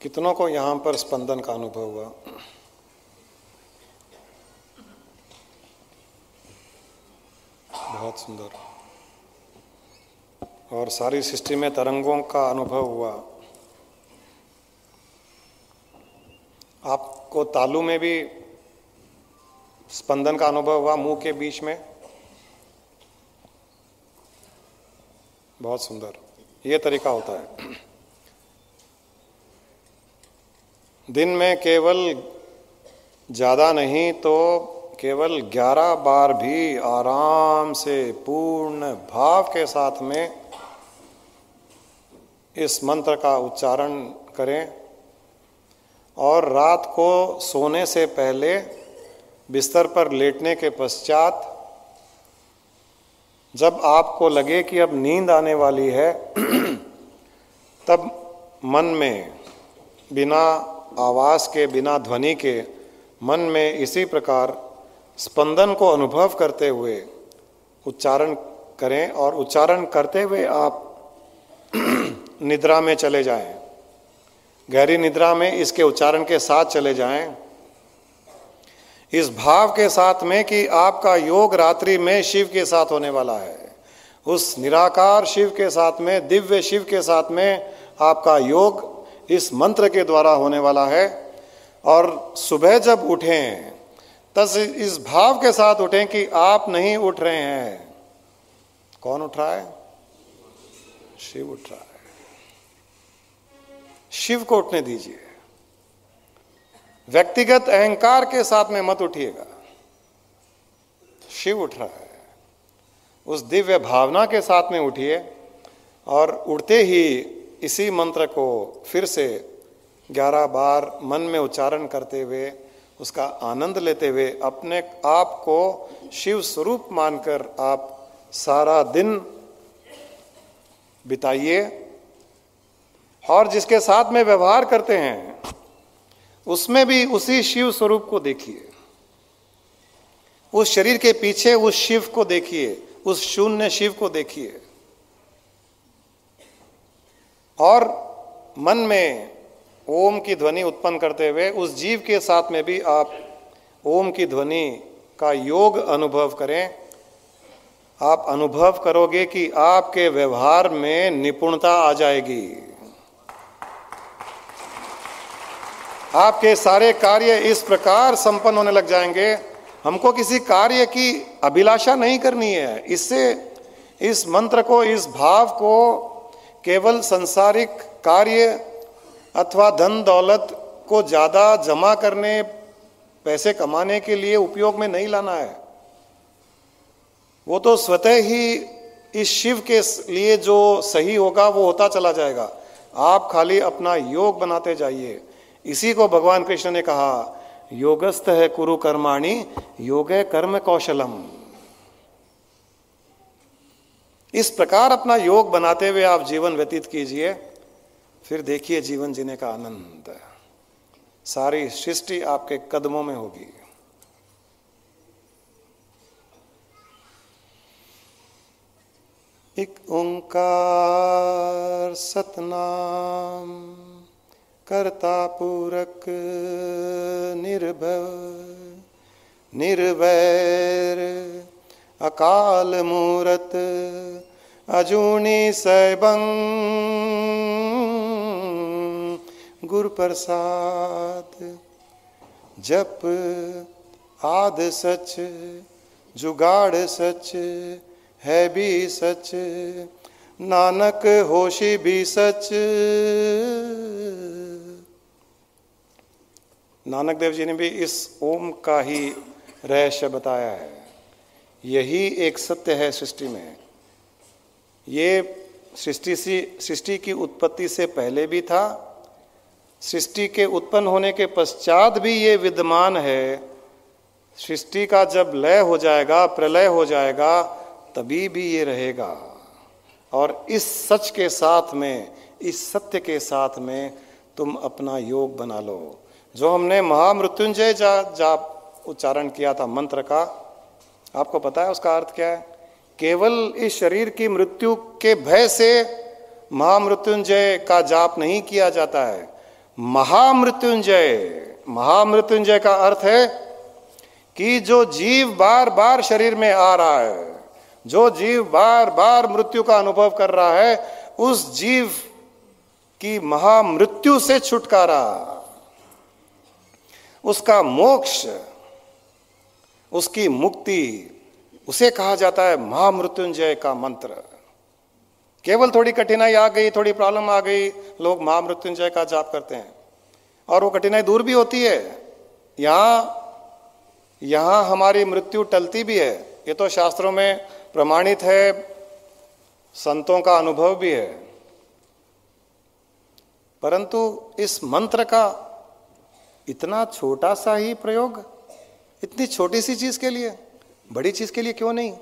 कितनों को यहाँ पर स्पंदन का अनुभव हुआ? बहुत सुंदर। और सारी सृष्टि में तरंगों का अनुभव हुआ। आपको तालू में भी स्पंदन का अनुभव हुआ, मुंह के बीच में? बहुत सुंदर। ये तरीका होता है। दिन में केवल ज़्यादा नहीं तो केवल 11 बार भी आराम से पूर्ण भाव के साथ में इस मंत्र का उच्चारण करें। और रात को सोने से पहले बिस्तर पर लेटने के पश्चात जब आपको लगे कि अब नींद आने वाली है तब मन में बिना आवाज़ के, बिना ध्वनि के मन में इसी प्रकार स्पंदन को अनुभव करते हुए उच्चारण करें और उच्चारण करते हुए आप निद्रा में चले जाएं, गहरी निद्रा में इसके उच्चारण के साथ चले जाएं, इस भाव के साथ में कि आपका योग रात्रि में शिव के साथ होने वाला है। उस निराकार शिव के साथ में, दिव्य शिव के साथ में आपका योग इस मंत्र के द्वारा होने वाला है। और सुबह जब उठें तब इस भाव के साथ उठें कि आप नहीं उठ रहे हैं। कौन उठ रहा है? शिव उठ रहा है। शिव को उठने दीजिए। व्यक्तिगत अहंकार के साथ में मत उठिएगा। शिव उठ रहा है, उस दिव्य भावना के साथ में उठिए और उठते ही इसी मंत्र को फिर से 11 बार मन में उच्चारण करते हुए, उसका आनंद लेते हुए अपने आप को शिव स्वरूप मानकर आप सारा दिन बिताइए। और जिसके साथ में व्यवहार करते हैं उसमें भी उसी शिव स्वरूप को देखिए, उस शरीर के पीछे उस शिव को देखिए, उस शून्य शिव को देखिए। और मन में ओम की ध्वनि उत्पन्न करते हुए उस जीव के साथ में भी आप ओम की ध्वनि का योग अनुभव करें। आप अनुभव करोगे कि आपके व्यवहार में निपुणता आ जाएगी। आपके सारे कार्य इस प्रकार संपन्न होने लग जाएंगे। हमको किसी कार्य की अभिलाषा नहीं करनी है। इससे इस मंत्र को, इस भाव को केवल सांसारिक कार्य अथवा धन दौलत को ज़्यादा जमा करने, पैसे कमाने के लिए उपयोग में नहीं लाना है। वो तो स्वतः ही इस शिव के लिए जो सही होगा वो होता चला जाएगा। आप खाली अपना योग बनाते जाइए। इसी को भगवान कृष्ण ने कहा, योगस्थ है कुरु कर्माणि योगे कर्म कौशलम। इस प्रकार अपना योग बनाते हुए आप जीवन व्यतीत कीजिए, फिर देखिए जीवन जीने का आनंद। सारी सृष्टि आपके कदमों में होगी। एक ओंकार सतनाम कर्ता पूरक निर्भव निर्वैर अकाल मूरत अजूनी सैभं गुरु प्रसाद। जप आद सच जुगाड़ सच है भी सच, नानक होशी भी सच। नानक देव जी ने भी इस ओम का ही रहस्य बताया है। यही एक सत्य है सृष्टि में। ये सृष्टि की उत्पत्ति से पहले भी था, सृष्टि के उत्पन्न होने के पश्चात भी ये विद्यमान है। सृष्टि का जब लय हो जाएगा, प्रलय हो जाएगा, तभी भी ये रहेगा। और इस सच के साथ में, इस सत्य के साथ में तुम अपना योग बना लो। जो हमने महामृत्युंजय जाप उच्चारण किया था मंत्र का, आपको पता है उसका अर्थ क्या है? केवल इस शरीर की मृत्यु के भय से महामृत्युंजय का जाप नहीं किया जाता है। महामृत्युंजय, महामृत्युंजय का अर्थ है कि जो जीव बार बार शरीर में आ रहा है, जो जीव बार बार मृत्यु का अनुभव कर रहा है, उस जीव की महामृत्यु से छुटकारा, उसका मोक्ष, उसकी मुक्ति, उसे कहा जाता है महामृत्युंजय का मंत्र। केवल थोड़ी कठिनाई आ गई, थोड़ी प्रॉब्लम आ गई, लोग महामृत्युंजय का जाप करते हैं और वो कठिनाई दूर भी होती है। यहां हमारी मृत्यु टलती भी है। ये तो शास्त्रों में प्रमाणित है, संतों का अनुभव भी है। परंतु इस मंत्र का इतना छोटा सा ही प्रयोग, इतनी छोटी सी चीज के लिए, बड़ी चीज के लिए क्यों नहीं?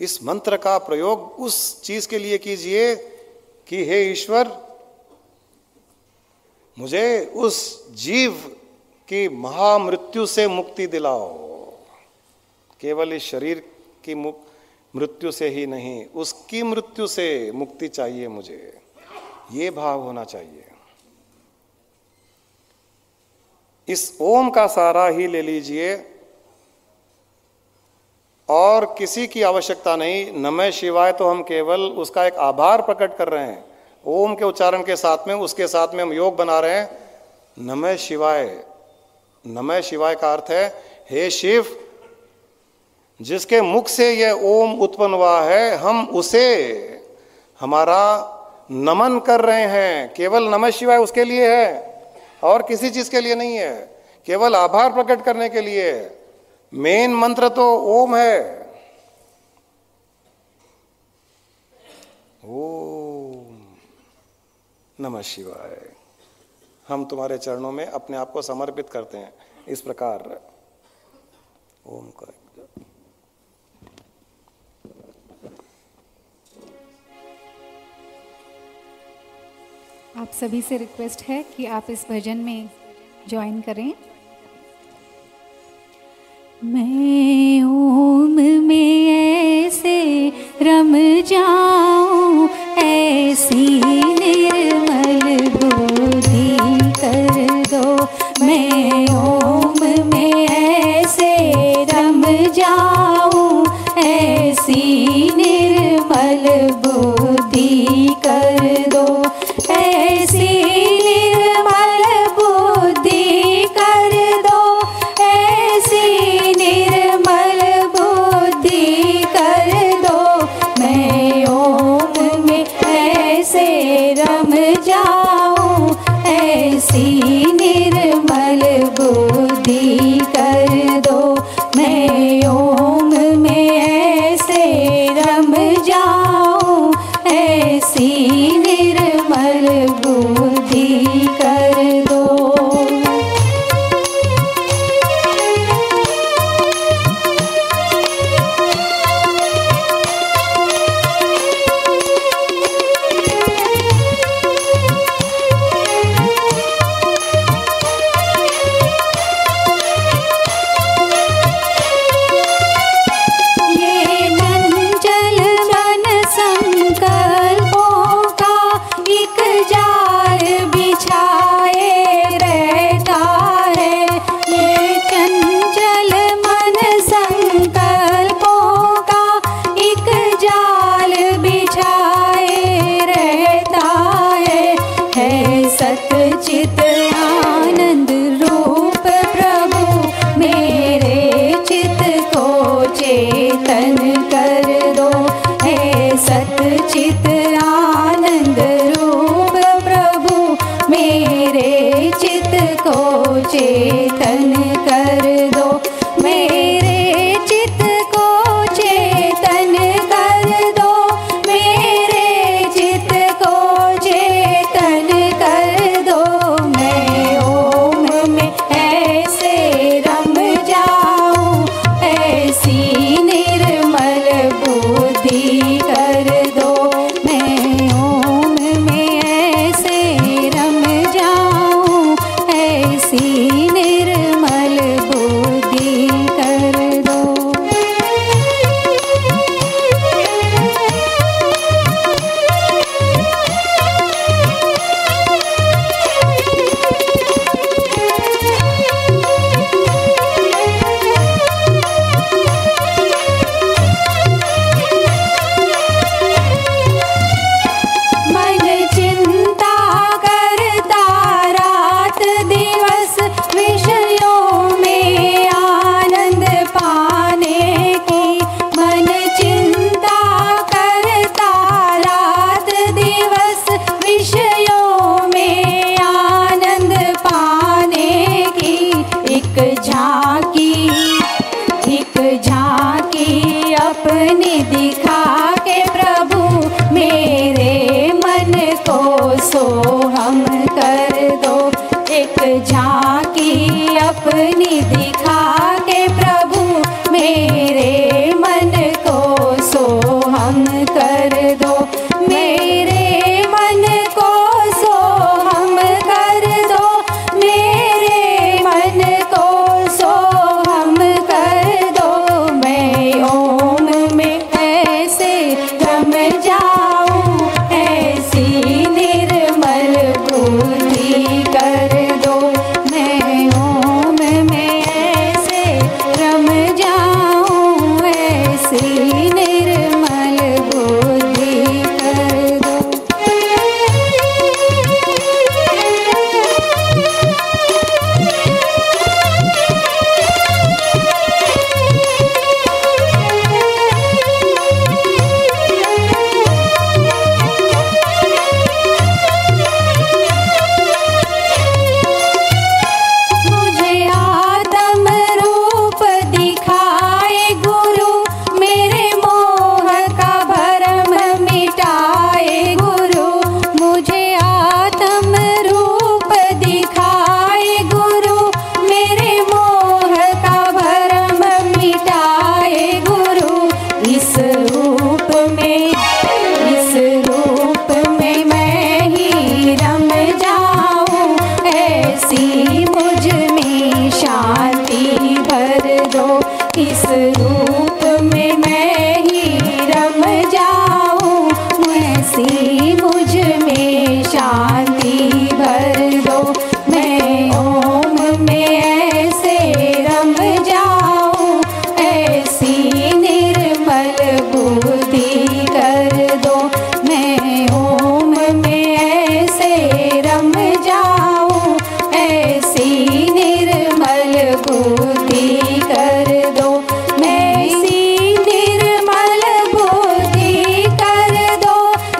इस मंत्र का प्रयोग उस चीज के लिए कीजिए कि हे ईश्वर, मुझे उस जीव की महामृत्यु से मुक्ति दिलाओ। केवल इस शरीर की मृत्यु से ही नहीं, उसकी मृत्यु से मुक्ति चाहिए मुझे, ये भाव होना चाहिए। इस ओम का सारा ही ले लीजिए और किसी की आवश्यकता नहीं। नमः शिवाय तो हम केवल उसका एक आभार प्रकट कर रहे हैं। ओम के उच्चारण के साथ में, उसके साथ में हम योग बना रहे हैं। नमः शिवाय, नमः शिवाय का अर्थ है हे शिव, जिसके मुख से यह ओम उत्पन्न हुआ है, हम उसे हमारा नमन कर रहे हैं। केवल नमः शिवाय उसके लिए है और किसी चीज के लिए नहीं है, केवल आभार प्रकट करने के लिए। मेन मंत्र तो ओम है। ओम नमः शिवाय। हम तुम्हारे चरणों में अपने आप को समर्पित करते हैं इस प्रकार ओम का। आप सभी से रिक्वेस्ट है कि आप इस भजन में ज्वाइन करें। मैं ओम में ऐसे रम जाऊं, ऐसी निर्मल बुद्धि कर दो। मैं ओम में ऐसे रम जाऊं, ऐसी निर्मल बुद्धि कर दो। ऐसी निर्मल बुद्धि कर दो, ऐसी निर्मल बुद्धि कर दो। मैं ओम में ऐसे रम जाऊं, ऐसी निर्मल बुद्धि कर दो। मैं ओम में ऐसे रम जाऊं, ऐसी निर्मल बुद्धि कर दो। रूप में मैं ही रम जाऊं, ऐसी मुझ में शांति भर दो। मैं ओम में ऐसे रम जाऊं, ऐसी निर्मल बुद्धि कर दो। मैं ओम में ऐसे रम जाऊं, ऐसी निर्मल बुद्धि कर दो। मैं ऐसी निर्मल बुद्धि कर दो,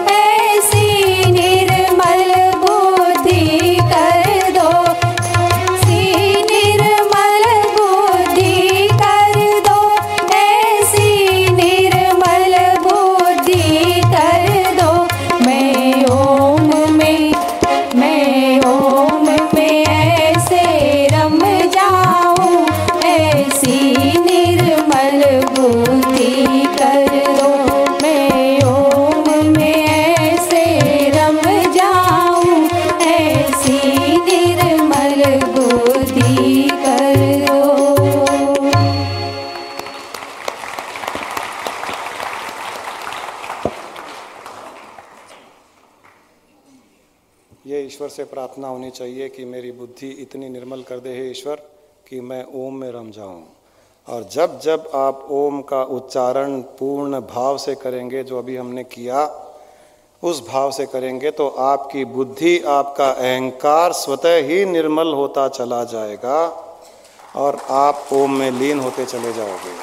ऐसी निर्मल बुद्धि कर दो, ऐसी निर्मल बुद्धि कर दो, ऐसी निर्मल बुद्धि कर दो। मैं ओम में ऐसे रम जाऊं, ऐसी निर्मल बुद्धि कर दो। मैं ओम में ऐसे रम जाऊं, ऐसी निर्मल बुद्धि कर दो। ये ईश्वर से प्रार्थना होनी चाहिए कि मेरी बुद्धि इतनी निर्मल कर दे हे ईश्वर कि मैं ओम में रम जाऊं। और जब जब आप ओम का उच्चारण पूर्ण भाव से करेंगे, जो अभी हमने किया उस भाव से करेंगे, तो आपकी बुद्धि, आपका अहंकार स्वतः ही निर्मल होता चला जाएगा और आप ओम में लीन होते चले जाओगे।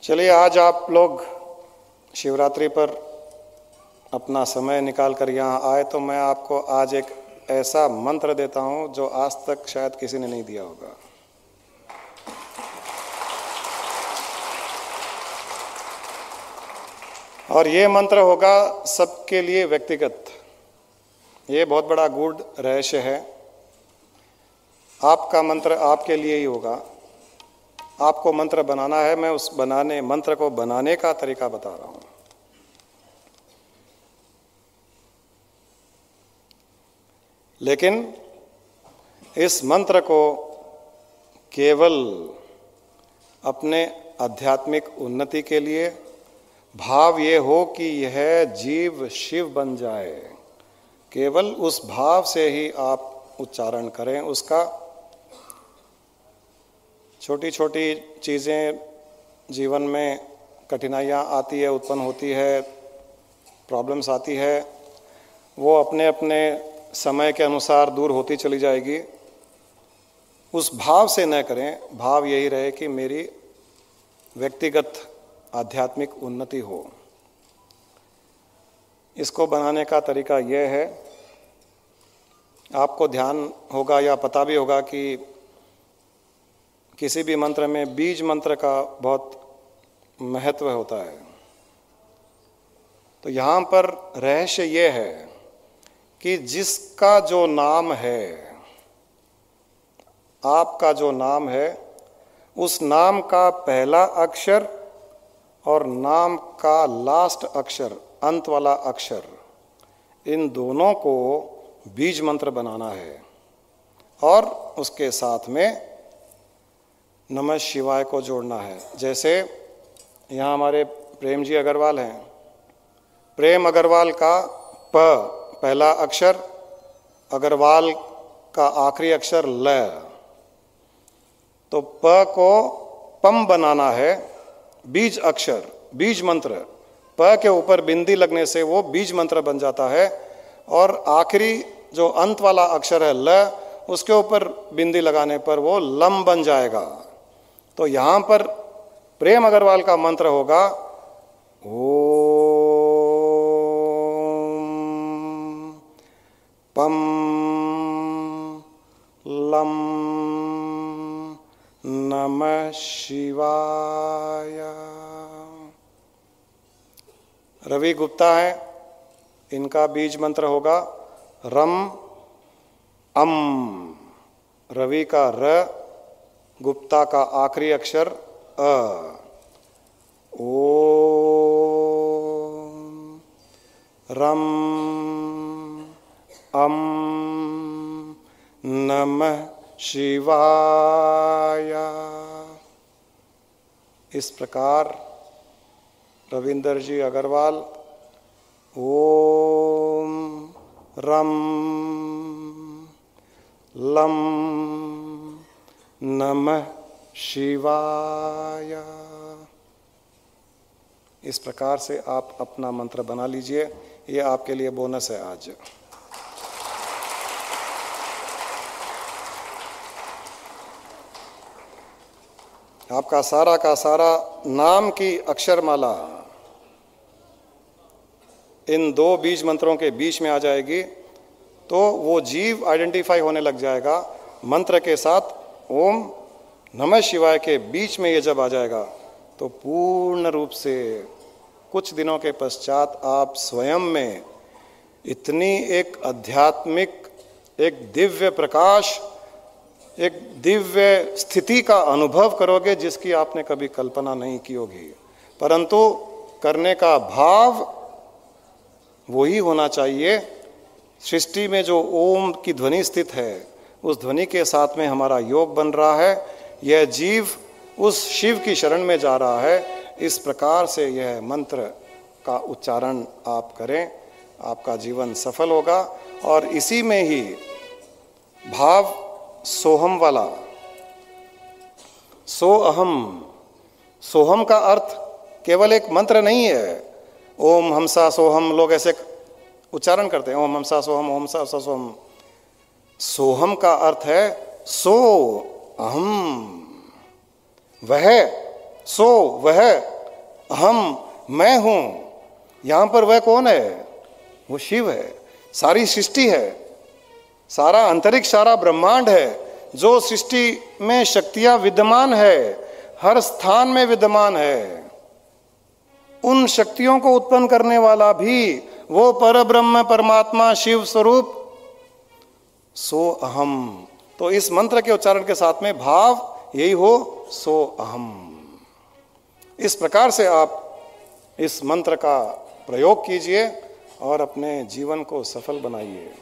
चलिए, आज आप लोग शिवरात्रि पर अपना समय निकाल कर यहाँ आए, तो मैं आपको आज एक ऐसा मंत्र देता हूँ जो आज तक शायद किसी ने नहीं दिया होगा। और ये मंत्र होगा सबके लिए व्यक्तिगत। ये बहुत बड़ा गूढ़ रहस्य है। आपका मंत्र आपके लिए ही होगा। आपको मंत्र बनाना है। मैं उस मंत्र को बनाने का तरीका बता रहा हूं। लेकिन इस मंत्र को केवल अपने आध्यात्मिक उन्नति के लिए, भाव ये हो कि यह जीव शिव बन जाए, केवल उस भाव से ही आप उच्चारण करें उसका। छोटी छोटी चीज़ें जीवन में कठिनाइयाँ आती है, उत्पन्न होती है, प्रॉब्लम्स आती है, वो अपने अपने समय के अनुसार दूर होती चली जाएगी। उस भाव से न करें। भाव यही रहे कि मेरी व्यक्तिगत आध्यात्मिक उन्नति हो। इसको बनाने का तरीका यह है, आपको ध्यान होगा या पता भी होगा कि किसी भी मंत्र में बीज मंत्र का बहुत महत्व होता है। तो यहाँ पर रहस्य ये है कि जिसका जो नाम है, आपका जो नाम है, उस नाम का पहला अक्षर और नाम का लास्ट अक्षर, अंत वाला अक्षर, इन दोनों को बीज मंत्र बनाना है। और उसके साथ में नमः शिवाय को जोड़ना है। जैसे यहाँ हमारे प्रेम जी अग्रवाल हैं। प्रेम अग्रवाल का प पहला अक्षर, अग्रवाल का आखिरी अक्षर ल। तो प को पम बनाना है, बीज अक्षर, बीज मंत्र। प के ऊपर बिंदी लगने से वो बीज मंत्र बन जाता है। और आखिरी जो अंत वाला अक्षर है ल, उसके ऊपर बिंदी लगाने पर वो लम बन जाएगा। तो यहाँ पर प्रेम अग्रवाल का मंत्र होगा ओम पम लम नमः शिवाय। रवि गुप्ता है, इनका बीज मंत्र होगा रम अम। रवि का र, गुप्ता का आखिरी अक्षर अ। ओम रम अम नमः शिवाय। इस प्रकार रविंदर जी अग्रवाल ओम रम लम नमः शिवाय, इस प्रकार से आप अपना मंत्र बना लीजिए। ये आपके लिए बोनस है आज। आपका सारा का सारा नाम की अक्षरमाला इन दो बीज मंत्रों के बीच में आ जाएगी, तो वो जीव आइडेंटिफाई होने लग जाएगा। मंत्र के साथ ओम नमः शिवाय के बीच में ये जब आ जाएगा तो पूर्ण रूप से कुछ दिनों के पश्चात आप स्वयं में इतनी एक आध्यात्मिक, एक दिव्य प्रकाश, एक दिव्य स्थिति का अनुभव करोगे जिसकी आपने कभी कल्पना नहीं की होगी। परंतु करने का भाव वही होना चाहिए। सृष्टि में जो ओम की ध्वनि स्थित है, उस ध्वनि के साथ में हमारा योग बन रहा है। यह जीव उस शिव की शरण में जा रहा है। इस प्रकार से यह मंत्र का उच्चारण आप करें, आपका जीवन सफल होगा। और इसी में ही भाव सोहम वाला, सो अहम, सोहम का अर्थ केवल एक मंत्र नहीं है। ओम हमसा सोहम लोग ऐसे उच्चारण करते हैं, ओम हमसा सोहम, ओम हमसा सोहम। सोहम का अर्थ है सो अहम, वह, सो वह, अहम मैं हूं। यहां पर वह कौन है? वो शिव है। सारी सृष्टि है, सारा अंतरिक्ष, सारा ब्रह्मांड है। जो सृष्टि में शक्तियां विद्यमान है, हर स्थान में विद्यमान है, उन शक्तियों को उत्पन्न करने वाला भी वो परब्रह्म परमात्मा शिव स्वरूप सो अहम। तो इस मंत्र के उच्चारण के साथ में भाव यही हो, सो अहम। इस प्रकार से आप इस मंत्र का प्रयोग कीजिए और अपने जीवन को सफल बनाइए।